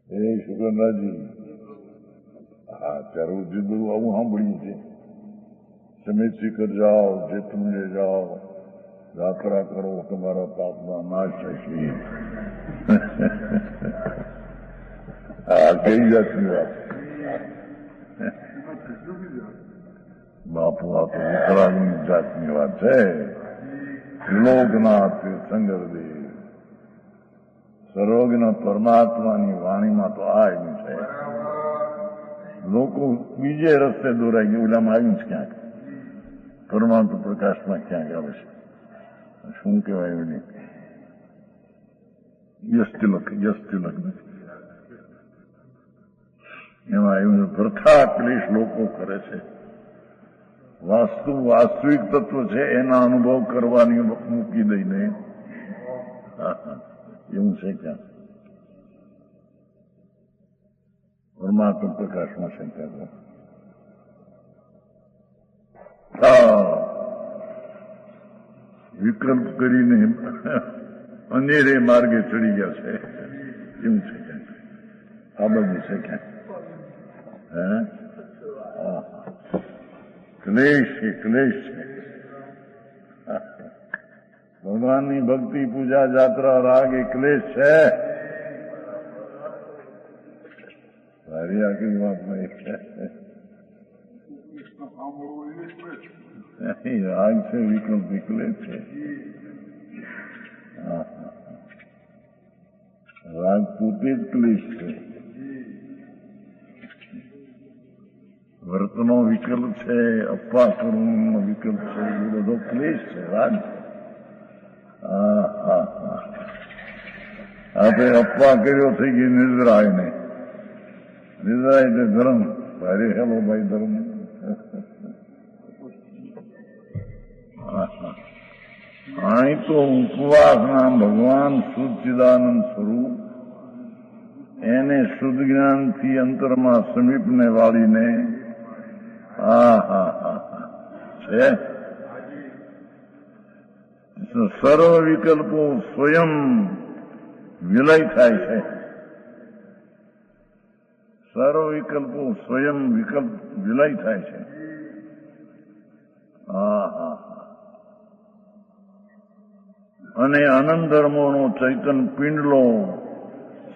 એ શુક્રનાજી, ત્યારે જે બધું આવું સાંભળ્યું છે. સમેત શિખર જાઓ, જેતમને જાઓ, યાત્રા કરો, તમારા પાપમાં નાશ થશે. કઈ જાતની વાત બાપુ? આ તો વિકરાળની જાતની વાત છે. ત્રિલોકનાથ તીર્થંકરદેવ સર્વજ્ઞ પરમાત્માની વાણીમાં તો આ આવ્યું છે. લોકો બીજે રસ્તે દોરાઈ ગયા. ઓલામાં આવ્યું છે ક્યાંક, પરમાત્મા પ્રકાશમાં ક્યાંક આવે છે. શું કહેવાય એની? યસ્તિલક નથી એમાં આવ્યું. પ્રથા ક્લેશ લોકો કરે છે. વાસ્તવિક તત્વ છે એના અનુભવ કરવાની મૂકી દઈને એવું છે ક્યાં? પરમાત્મા પ્રકાશમાં છે ત્યાં વિકલ્પ કરીને અનેરે માર્ગે ચડી ગયા છે. એવું છે ક્યાંક? આ બાજુ છે ક્યાંક? ક્લેશ છે. ભગવાનની ભક્તિ, પૂજા, જાત્રા, રાગ એ ક્લેશ છે. સારી આખી વાતમાં રાગ છે, વિકલ્પ ક્લેશ છે. રાગ પોતે જ ક્લેશ છે. વર્તનો વિકલ્પ છે, અપ્પા કરવાનો વિકલ્પ છે, એ બધો ક્લેશ છે. રાગ આપણે અપ્પા કર્યો થઈ ગઈ નિર્જરાય ને. નિર્જરાય એટલે ધર્મ. ભારે હેલો ભાઈ ધર્મ. અહીં તો ઉપવાસના ભગવાન શુદ્ધચિદાનંદ સ્વરૂપ એને શુદ્ધ જ્ઞાનથી અંતરમાં સમીપને વાળીને છે. સર્વ વિકલ્પો સ્વયં વિલય થાય છે. સર્વ વિકલ્પો સ્વયં વિકલ્પ વિલય થાય છે. હા હા હા. અને અનંત ધર્મોનો ચૈતન પિંડલો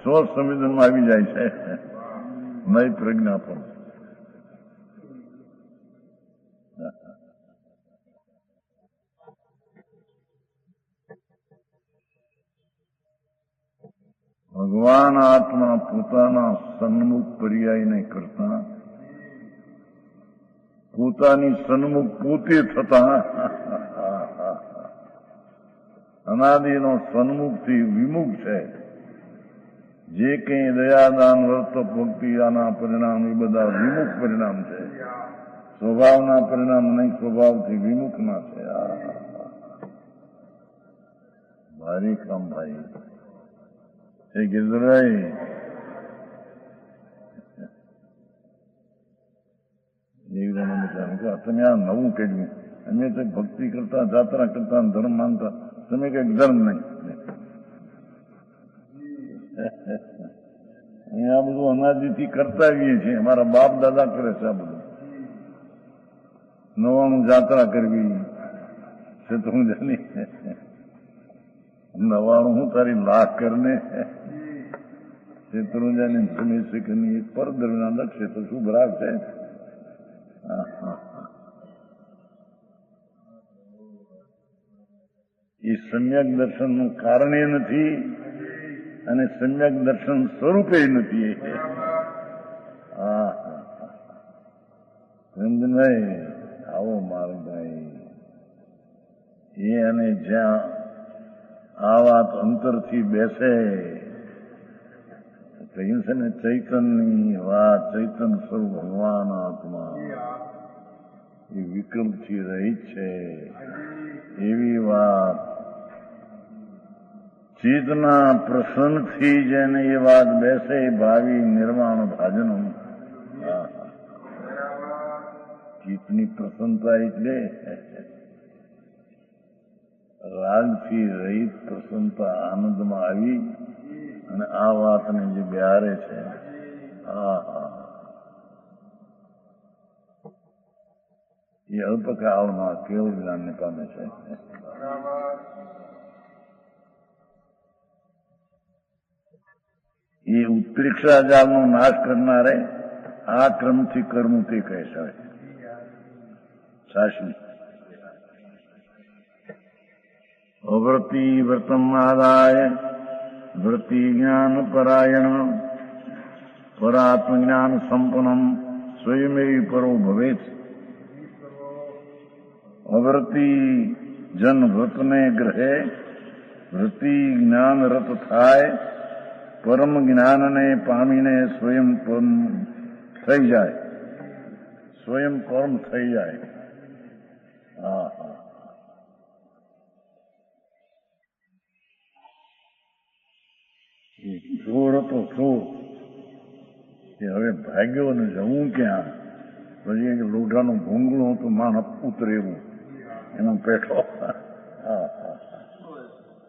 સ્વસંવેદનમાં આવી જાય છે. નઈ પ્રજ્ઞા પણ ભગવાન આત્મા પોતાના સન્મુખ પર્યાય નહીં કરતા, પોતાની સન્મુખ પોતે થતા અનાદિનો સન્મુખથી વિમુખ છે. જે કંઈ દયાદાન વર્ત ભક્તિ આના પરિણામ એ બધા વિમુખ પરિણામ છે. સ્વભાવના પરિણામ નહીં, સ્વભાવથી વિમુખના છે. ભારી કામ ભાઈ એ ગિરધરભાઈ. તમે આ નવું કર્યું, અમે તો ભક્તિ કરતા, જાત્રા કરતા, ધર્મ માનતા, તમે કઈક ધર્મ નહીં. આ બધું અનાદિથી કરતા આવીએ છીએ, અમારા બાપ દાદા કરે છે. આ બધું નવાનું જાત્રા કરવી શત્રુંજની, નવાણું હું તારી લાખ કરને શત્રુંજાની જમી શીખની પર દરમિયાન લખશે તો શું ભરાગ છે. એ સમ્યક દર્શનનું કારણે નથી અને સમ્યક દર્શન સ્વરૂપે નથી. રંજનભાઈ આવો મારભાઈ. એ અને જ્યાં આ વાત અંતરથી બેસે કહ્યું છે ને, ચૈતનની વાત, ચૈતન સ્વરૂપ ભગવાન આત્મા એ વિકલ્પથી રહિત છે એવી વાત. ચિત્તના પ્રસન્નથી જેને એ વાત બેસે ભાવિ નિર્વાણ ભાજનું. ચિત્તની પ્રસન્નતા એટલે રાગથી રહિત પ્રસન્નતા, આનંદમાં આવી અને આ વાતને જે બિહારે છે. એ અલ્પકાળમાં કેવળ જ્ઞાનને પામે છે. એ ઉત્પ્રેક્ષા જાળનો નાશ કરનારે આ ક્રમથી કર્મ તે કહે છે. સાચું. અવૃત્તિ વર્તમાદાય વૃત્તિ જ્ઞાન પરાયણ પરાત્મજ્ઞાન સંપન્નમ સ્વયમેવ પરો ભવેત. અવૃત્તિ જન વ્રતને ગ્રહે વૃત્તિ જ્ઞાન રત થાય, પરમ જ્ઞાનને પામીને સ્વયં પરમ થઈ જાય, સ્વયં પરમ થઈ જાય. છોડ હતો છોડ કે હવે ભાગ્યો ને જવું ક્યાં. પછી લોઢાનું ભૂંગળું હતું, માન ઉતરે એવું એનો પેઠો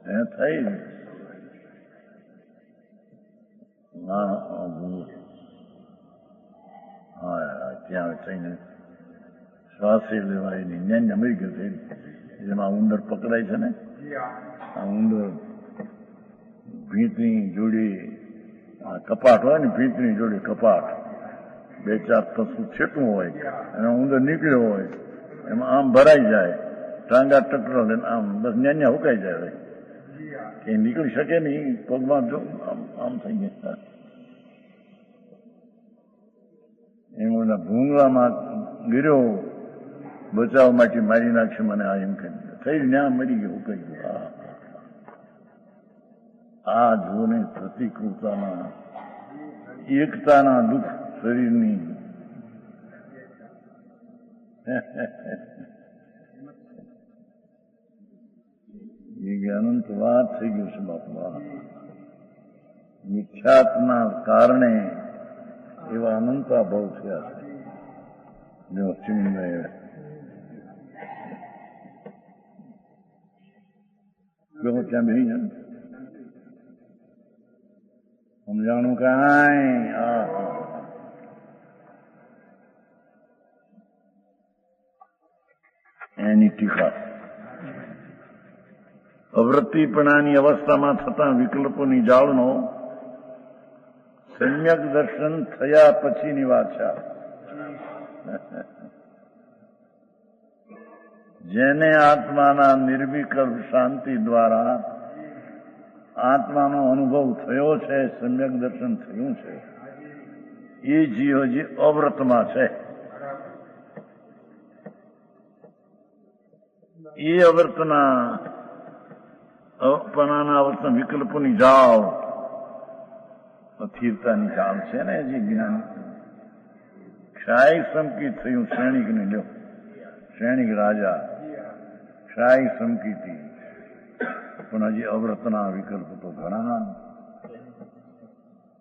એ થઈ ત્યાં થઈને શ્વાસે લેવાય નહીં. ન્યાય અમેરિકા થઈ જેમાં ઉંદર પકડાય છે ને, આ ઉંદર ભીંતની જોડી કપાટ હોય ને, ભીંતની જોડી કપાટ, બે ચાર તસું છેટું હોય અને ઉંદર નીકળ્યો હોય, એમાં આમ ભરાઈ જાય, ટાંગા ટકરો આમ બસ ન્યા હુકાઈ જાય. એ નીકળી શકે નહીં, પગમાં જો આમ થઈ ગયા. એમ ભૂંગળામાં ગીર્યો, બચાવ માટે મારી નાખશે મને, આ એમ કહી થઈ ન્યા મરી ગયો, હુકાઈ ગયો. આ જોને પ્રતિકૂળતાના, એકતાના દુઃખ શરીરની. એ અનંત વાત થઈ ગયું છે બાપા. મિથ્યાત્વના કારણે એવા અનંતા ભાવ થયા છે. જો ચિંતભાઈ ત્યાં બેસી જાય સમજાણું કાંઈ. એની ટીકા. અવૃત્તિપણાની અવસ્થામાં થતા વિકલ્પોની જાળનો સમ્યક દર્શન થયા પછીની વાત છે. જેને આત્માના નિર્વિકલ્પ શાંતિ દ્વારા આત્માનો અનુભવ થયો છે, સમ્યક દર્શન થયું છે, એ જીવ હજી અવ્રતમાં છે. એ અવર્તના અપનાના અવર્તન વિકલ્પોની જાળ, અસ્થિરતાની જાળ છે ને હજી જ્ઞાન. ક્ષાય સંકિત થયું શ્રેણિક ને લ્યો, શ્રેણિક રાજા ક્ષાય સંકિતી, પણ હજી અવ્રતના વિકલ્પ તો ઘણા,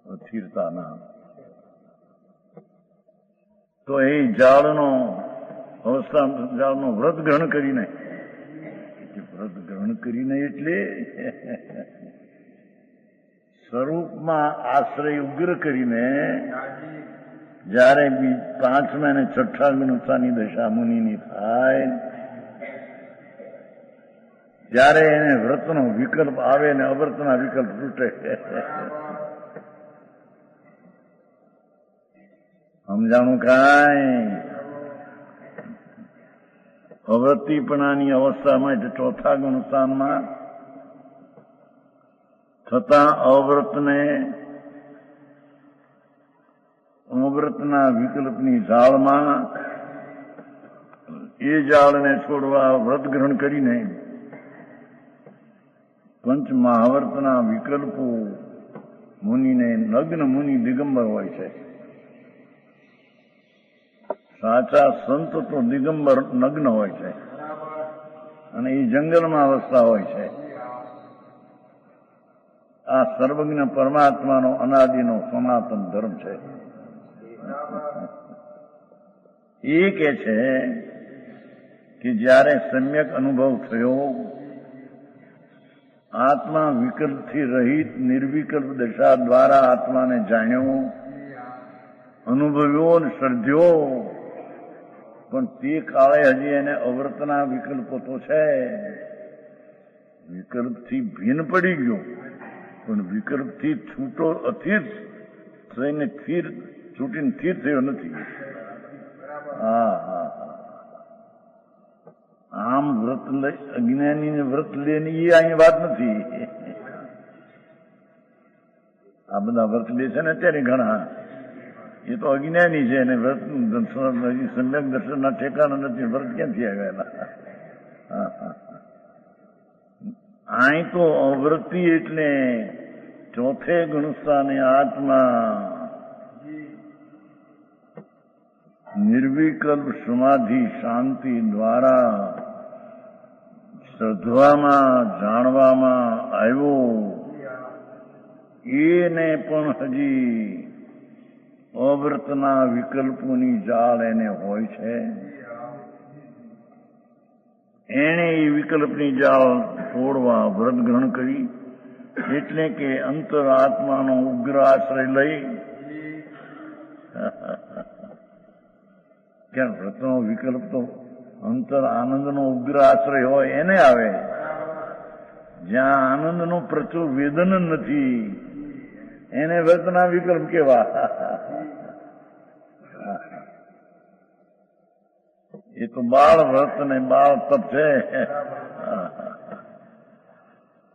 અસ્થિરતાના. તો એ જાળનો અવસ્થા, જાળનો વ્રત ગ્રહણ કરીને, વ્રત ગ્રહણ કરીને એટલે સ્વરૂપમાં આશ્રય ઉગ્ર કરીને જયારે 5મા અને 6ઠા ગુણોત્સાહની દશા મુનિની થાય ત્યારે એને વ્રતનો વિકલ્પ આવે ને અવ્રતના વિકલ્પ તૂટે. સમજાણું કાંઈ? અવૃત્તિપણાની અવસ્થામાં એટલે 4થા ગુણસ્થાનમાં થતા અવ્રતને અવ્રતના વિકલ્પની જાળમાં, એ જાળને છોડવા વ્રત ગ્રહણ કરીને પંચ મહાવર્તના વિકલ્પો મુનિને, નગ્ન મુનિ દિગંબર હોય છે. સાચા સંત તો દિગંબર નગ્ન હોય છે અને એ જંગલમાં અવસ્થા હોય છે. આ સર્વજ્ઞ પરમાત્માનો અનાદિનો સનાતન ધર્મ છે. એ કે છે કે જ્યારે સમ્યક અનુભવ થયો, આત્મા વિકલ્પથી રહિત નિર્વિકલ્પ દશા દ્વારા આત્માને જાણ્યો, અનુભવ્યો અને સર્જ્યો, પણ તે કાળે હજી એને અવ્રતના વિકલ્પો તો છે. વિકલ્પથી ભિન્ન પડી ગયો, પણ વિકલ્પથી છૂટો અસ્થિર થઈને છૂટીને સ્થિર થયો નથી. હા હા હા. આમ વ્રત લઈ અજ્ઞાનીને વ્રત લેની એ અહીં વાત નથી. આ બધા વ્રત લે છે ને અત્યારે ઘણા, એ તો અજ્ઞાની છે ને વ્રત સમ્યક દર્શનના ઠેકાણા નથી. વ્રત ક્યાંથી આવ્યા? અહીં તો અવૃત્તિ એટલે 4થે ગુણસ્થાને આત્મા નિર્વિકલ્પ સમાધિ શાંતિ દ્વારા શ્રદ્ધવામાં જાણવામાં આવ્યો, એને પણ હજી અવ્રતના વિકલ્પોની જાળ એને હોય છે. એણે એ વિકલ્પની જાળ તોડવા વ્રત ગ્રહણ કરી, એટલે કે અંતર આત્માનો ઉગ્ર આશ્રય લઈ. ક્યાં વ્રતનો વિકલ્પ તો અંતર આનંદનો ઉગ્ર આશ્રય હોય એને આવે. જ્યાં આનંદનો પ્રચુર વેદન નથી એને વ્રતના વિકલ્પ કેવા? એ તો બાળ વ્રત ને બાળ તપ છે.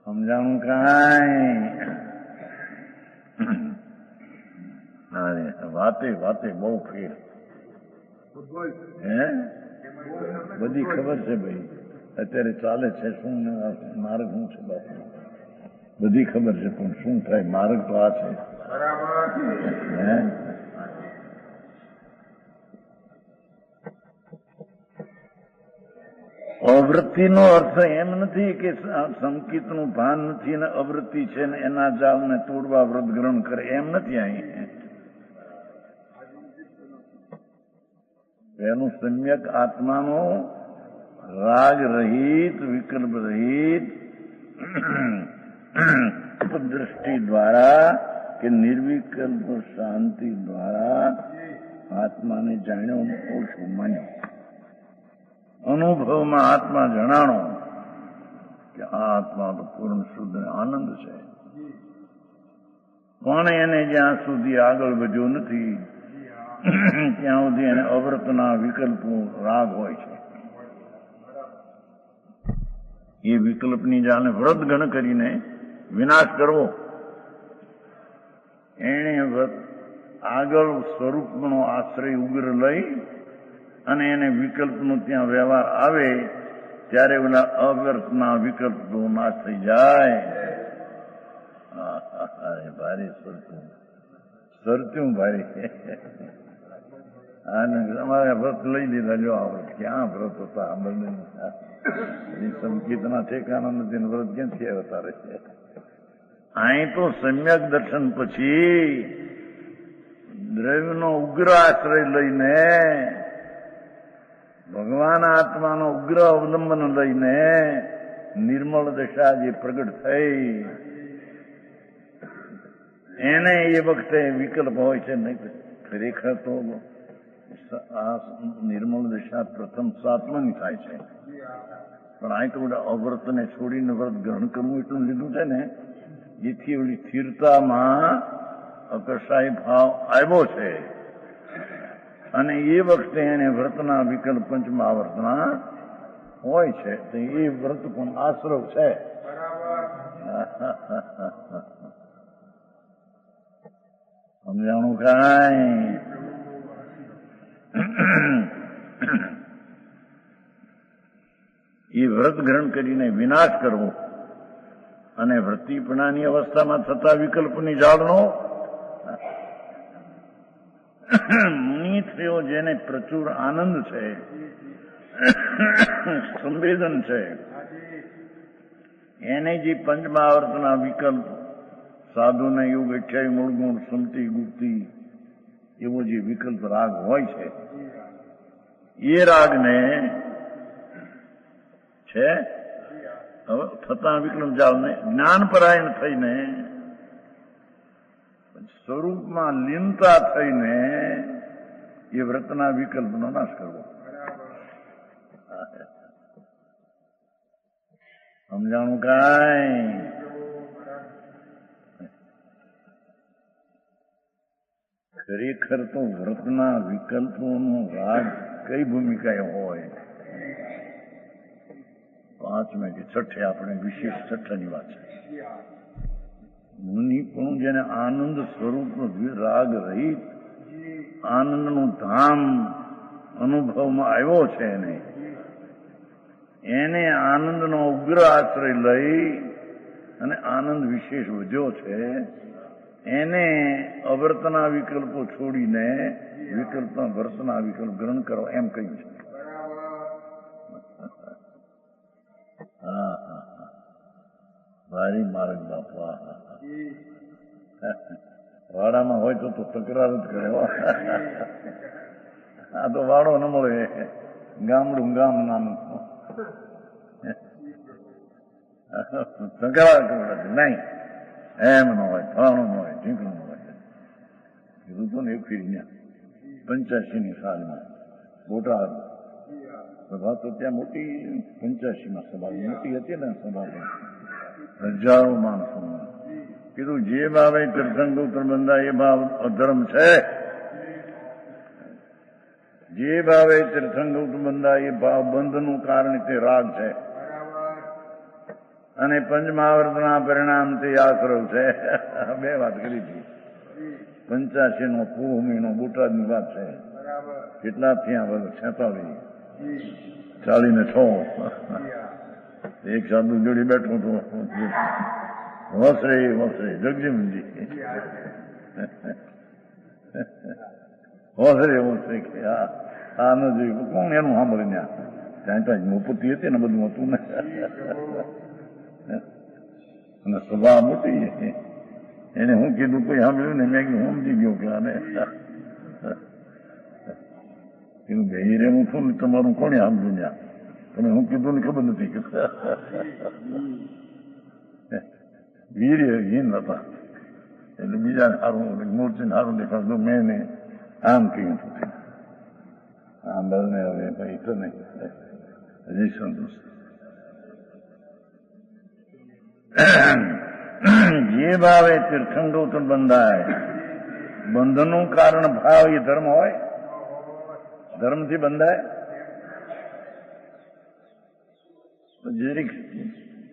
સમજાણું કાંઈ? વાતે વાતે બહુ ફેર. હે બધી ખબર છે ભાઈ, અત્યારે ચાલે છે શું માર્ગ શું છે બાપુ, બધી ખબર છે, પણ શું થાય માર્ગ તો આ છે. હે અવૃત્તિનો અર્થ એમ નથી કે સંકિતનું ભાન નથી ને અવૃત્તિ છે ને એના જાળને તોડવા વ્રત ગ્રહણ કરે, એમ નથી. અહીં એનું સમ્યક આત્માનો રાગ રહિત વિકલ્પ રહિત દ્રષ્ટિ દ્વારા કે નિર્વિકલ્પ શાંતિ દ્વારા આત્માને જાણ્યો, ઓછું માન્યો. અનુભવમાં આત્મા જણાણો કે આ આત્મા તો પૂર્ણ શુદ્ધ આનંદ છે, પણ એને જ્યાં સુધી આગળ વધ્યો નથી ત્યાં સુધી એને અવ્રતના વિકલ્પો રાગ હોય છે. એ વિકલ્પની જાણે વ્રત ગણ કરીને વિનાશ કરવો. એને આગળ સ્વરૂપનો આશ્રય ઉગ્ર લઈ અને એને વિકલ્પનો ત્યાં વ્યવહાર આવે ત્યારે ઓલા અવ્યર્થના વિકલ્પનો નાશ થઈ જાય. ભારે સરતું ભારે. અમારે વ્રત લઈ લીધા. જો આ વ્રત ક્યાં વ્રત હતા સંકેતના ઠેકાના નથી, વ્રત ક્યાંથી આવતા રહે છે. અહીં તો સમ્યક દર્શન પછી દ્રવ્યનો ઉગ્ર આશ્રય લઈને ભગવાન આત્માનો ઉગ્ર અવલંબન લઈને નિર્મળ દશા જે પ્રગટ થઈ એને એ વખતે વિકલ્પ હોય છે. નહીં ખરેખર તો આ નિર્મળ દશા પ્રથમ સાત્માની થાય છે, પણ અહીં તો બધા અવ્રતને છોડીને વ્રત ગ્રહણ કરવું એટલું લીધું છે ને, જેથી ઓલી સ્થિરતામાં અકર્ષાય ભાવ આવ્યો છે. અને એ વખતે એને વ્રતના વિકલ્પ પંચમહાવર્તના હોય છે, તો એ વ્રત પણ આશ્રવ છે. સમજાણું કાંઈ? એ વ્રત ગ્રહણ કરીને વિનાશ કરવો અને વૃત્તિપણાની અવસ્થામાં થતા વિકલ્પની જાળનો મુનિ થયો જેને પ્રચુર આનંદ છે, સંવેદન છે, એને જે પંચમહાવર્તના વિકલ્પ સાધુને યુગ 28 મૂળગુણ સમતિ ગુપ્તિ એવો જે વિકલ્પ રાગ હોય છે, એ રાગને છે હવે થતા વિકલ્પ જાળને જ્ઞાનપરાયણ થઈને સ્વરૂપમાં લીનતા થઈને એ વ્રતના વિકલ્પનો નાશ કરવો. સમજાણું કાંઈ? ખરેખર તો વ્રતના વિકલ્પોનો રાગ કઈ ભૂમિકાએ હોય? 5મે કે 6 આપણે વિશેષ 6ની વાત છે. મુનિ પણ જેને આનંદ સ્વરૂપ રાગ રહિત આનંદનું ધામ અનુભવમાં આવ્યો છે, એને આનંદનો ઉગ્ર આશ્રય લઈ અને આનંદ વિશેષ વધ્યો છે, એને અવ્રતના વિકલ્પો છોડીને વિકલ્પના વર્તના વિકલ્પ ગ્રહણ કરો એમ કહ્યું છે. ભારી માર્ગ બાપા. વાડામાં હોય તો તકરાર જ કરે. આ તો વાડો ન મળે, ગામડું ગામ નાનું તકરાર કરે. નહીં એમ ન હોય, ફાણું ન હોય, ઢીંકણું ન હોય. કીધું તો ને એક ફીરી 85ની સાલમાં બોટાદ સભા તો ત્યાં મોટી 85માં સભા મોટી હતી ને, સભા હજારો માણસો. કીધું જે ભાવે તીર્થંકર બંધા એ ભાવ અધર્મ છે, જે ભાવે તીર્થંકર બંધા એ ભાવ બંધનું કારણ તે રાગ છે, અને પંચમહાવર્તના પરિણામથી આશ્રવ છે. 2 વાત કરી હતી. 85નો પૂહ મહિનો બોટાદની વાત છે. કેટલા થયા વર્ષ? 46 એક સાધુ જોડી બેઠો હતો, વસરે જગજીવનજી વસરે કે આ ન જોયું. કોણ એનું સાંભળીને? ત્યાં ત્યાં મોપતિ હતી ને, બધું હતું ને, અને સભા મોટી. એને હું કીધું કોઈ સાંભળ્યું ને? મેં કીધું સમજી ગયો કે આને કીધું ગઈ હું છું ને, તમારું કોને સાંભળ્યું ત્યાં? તમે હું કીધું ને ખબર નથી. વીરહીન હતા એટલે બીજા સારું મૂર્તિને સારું દેખાડતું. મેં આમ કહ્યું હતું આમ બને હવે ભાઈ તો નહીં હજી સંતોષ જે ભાવે તીર્થંકર બંધાય, બંધનનું કારણ ભાવ એ ધર્મ હોય, ધર્મથી બંધાય. જરીક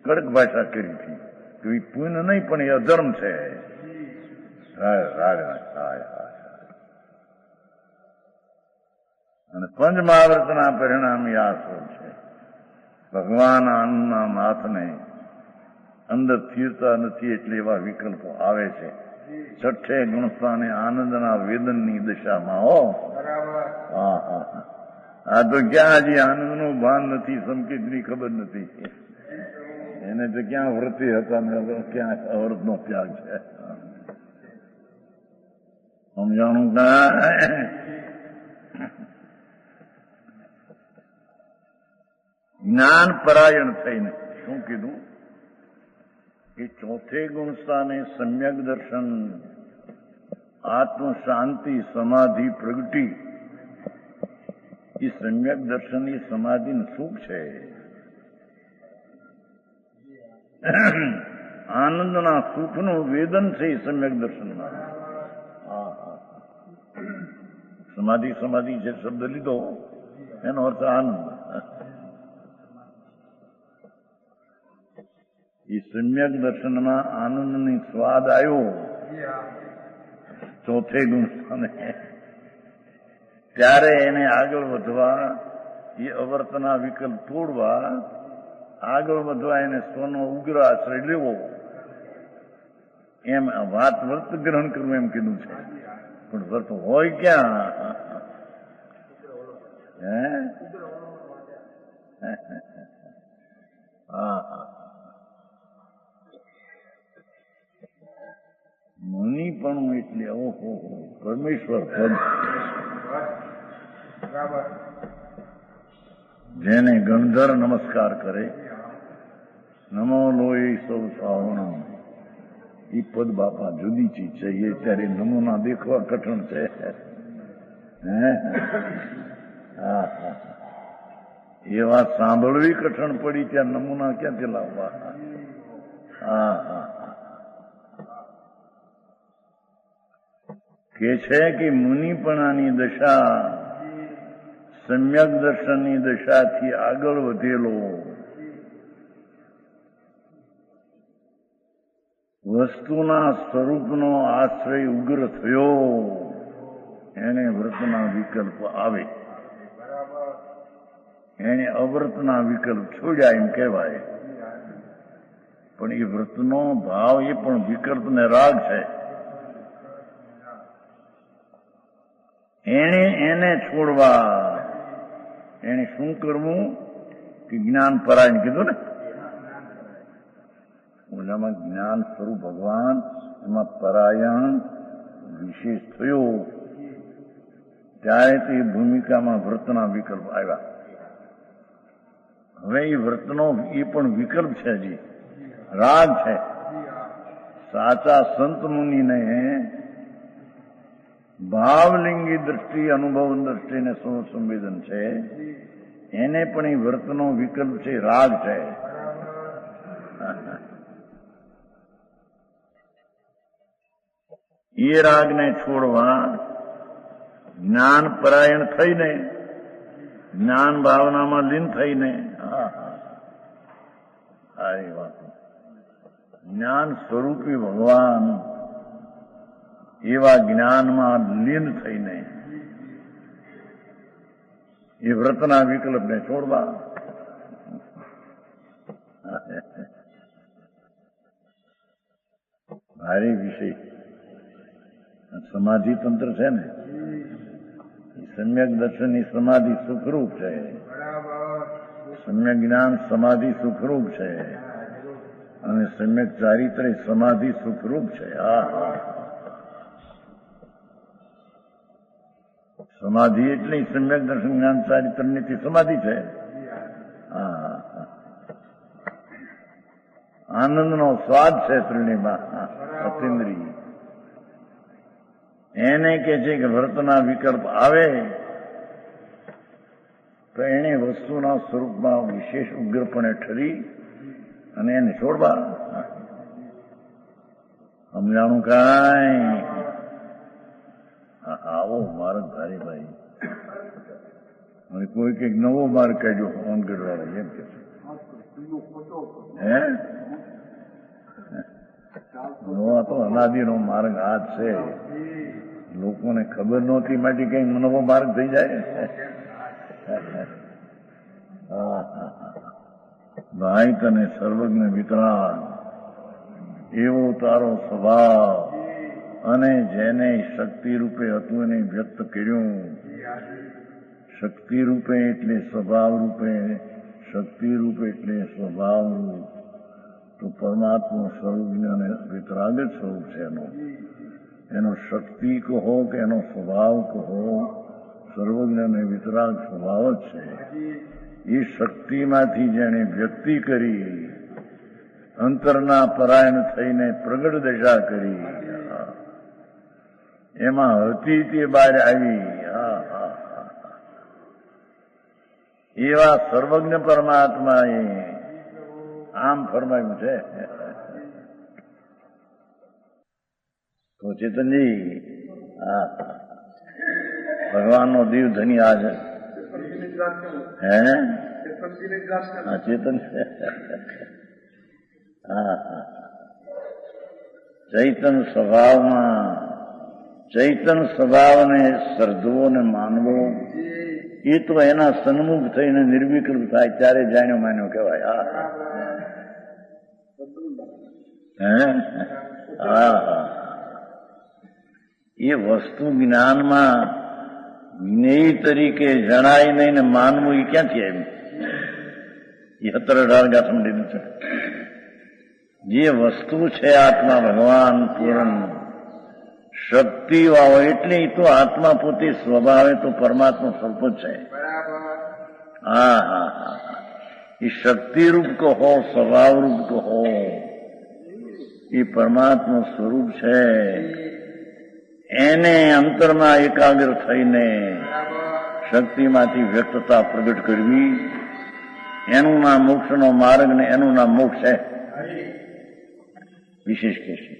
કડક ભાષા કરી હતી કે એ પુણ્ય નહીં પણ એ અધર્મ છે. અને પંચ મહાવ્રતના પરિણામ આ છે. ભગવાન આનંદના માથને અંદર સ્થિરતા નથી એટલે એવા વિકલ્પો આવે છે. છઠ્ઠે ગુણસ્થાને આનંદના વેદનની દશામાં હો. આ તો ક્યાં હજી આનંદનું ભાન નથી, સંકેતની ખબર નથી. એને તો ક્યાં વ્રતિ હતા ને ક્યાં અવૃતનો ત્યાગ છે. સમજાણું જ્ઞાન પરાયણ થઈને શું કીધું કે ચોથે ગુણસ્થાને સમ્યક દર્શન, આત્મ શાંતિ, સમાધિ પ્રગટી. એ સમ્યક દર્શન એ સમાધિનું સુખ છે. આનંદના સુખનું વેદન છે એ સમ્યક દર્શનમાં. સમાધિ સમાધિ છે શબ્દ લીધો એનો અર્થ આનંદ. એ સમ્યક દર્શનમાં આનંદની સ્વાદ આવ્યો ચોથે ગુણસ્થાને, ત્યારે એને આગળ વધવા, એ અવર્તના વિકલ્પ તોડવા, આગળ વધવા એને સ્વનો ઉગ્ર આશ્રય લેવો. એમ વાત વર્ત ગ્રહણ કરવું એમ કીધું છે. પણ વર્ત હોય ક્યાં? હા, મુનિ પણ એટલે ઓહો પરમેશ્વર પદ, જેને ગણધર નમસ્કાર કરે, નમો લોહી સૌ સાવણ, એ પદ બાપા જુદી ચીજ છે. એ ત્યારે નમૂના દેખવા કઠણ છે. એ વાત સાંભળવી કઠણ પડી, ત્યાં નમૂના ક્યાંથી લાવવા? કે છે કે મુનિપણાની દશા સમ્યક દર્શનની દશાથી આગળ વધેલો, વસ્તુના સ્વરૂપનો આશ્રય ઉગ્ર થયો, એને વ્રતના વિકલ્પ આવે. એને અવ્રતના વિકલ્પ છોડ્યા એમ કહેવાય. પણ એ વ્રતનો ભાવ એ પણ વિકલ્પ ને રાગ છે. એને છોડવા, એને શું કરવું કે જ્ઞાન પરાયણ કીધું ને. ઓલામાં જ્ઞાન સ્વરૂપ ભગવાન, એમાં પરાયણ વિશેષ થયો, ત્યારે તે ભૂમિકામાં વ્રતના વિકલ્પ આવ્યા. હવે એ વ્રતનો એ પણ વિકલ્પ છે, હજી રાગ છે. સાચા સંત મુનિને ભાવલિંગી દ્રષ્ટિ, અનુભવ દ્રષ્ટિને સંવેદન છે, એને પણ એ વ્રતનો વિકલ્પ છે, રાગ છે. એ રાગને છોડવા જ્ઞાન પરાયણ થઈને, જ્ઞાન ભાવનામાં લીન થઈને, એ વાત જ્ઞાન સ્વરૂપી ભગવાન એવા જ્ઞાનમાં લીન થઈને એ વ્રતના વિકલ્પને છોડવા. ભારે વિષય. સમાધિ તંત્ર છે ને, સમ્યક દર્શનની સમાધિ સુખરૂપ છે, સમ્યક જ્ઞાન સમાધિ સુખરૂપ છે, અને સમ્યક ચારિત્ર્ય સમાધિ સુખરૂપ છે. સમાધિ એટલે સમ્યક દર્શન જ્ઞાન ચારિત્ર્યની સમાધિ છે. આનંદનો સ્વાદ છે ત્રિણીમાં અતિન્દ્રિય. એને કે છે કે વ્રતના વિકલ્પ આવે તો એને વસ્તુના સ્વરૂપમાં વિશેષ ઉગ્રપણે ઠરી અને એને છોડવા સમજાણું કાંઈ. આવો માર્ગ ભાઈ ભાઈ, અને કોઈ કઈક નવો માર્ગ કાઢ્યો ફોન કરવાનો એમ કે હે નવો તો અનાદિનો માર્ગ આ જ છે. લોકોને ખબર નહોતી માટે કઈ નવો માર્ગ થઈ જાય. ભાઈ તને સર્વજ્ઞ વિતરાગ એવો તારો સ્વભાવ, અને જેને શક્તિ રૂપે હતું એને વ્યક્ત કર્યું. શક્તિ રૂપે એટલે સ્વભાવ રૂપે, શક્તિ રૂપે એટલે સ્વભાવ રૂપ. તો પરમાત્મા સર્વજ્ઞ અને વિતરાગ જ સ્વરૂપ છે એનો શક્તિ કહો કે એનો સ્વભાવ કહો, સર્વજ્ઞ અને વિતરાગ સ્વભાવ જ છે. એ શક્તિમાંથી જેણે વ્યક્તિ કરી, અંતરના પરાયણ થઈને પ્રગટ દશા કરી, એમાં હતી તે બહાર આવી. એવા સર્વજ્ઞ પરમાત્માએ આમ ફરમાયું છે. તો ચેતનજી, ભગવાનનો દીવ ધની આ છે. હે ચેતન ચૈતન સ્વભાવમાં, ચૈતન સ્વભાવને શ્રદ્ધવો ને માનવો એ તો એના સન્મુખ થઈને નિર્વિકલ્પ થાય ત્યારે જાણ્યો માન્યો કહેવાય. એ વસ્તુ જ્ઞાનમાં જ્ઞેય તરીકે જણાય નહીં ને માનવું એ ક્યાંથી આવ્યું? એ 17-18 ગાંઠમડીનું છે. જે વસ્તુ છે આત્મા ભગવાન પૂર્ણ શક્તિ વાળો, એટલે એ તો આત્મા પોતે સ્વભાવે તો પરમાત્મા સ્વરૂપ જ છે. એ શક્તિરૂપ કહો, સ્વભાવરૂપ કહો, એ પરમાત્મા સ્વરૂપ છે. એને અંતરમાં એકાગ્ર થઈને શક્તિમાંથી વ્યક્તતા પ્રગટ કરવી, એનું નામ મોક્ષનો માર્ગ ને એનું નામ મોક્ષ છે. વિશેષ કહેશે.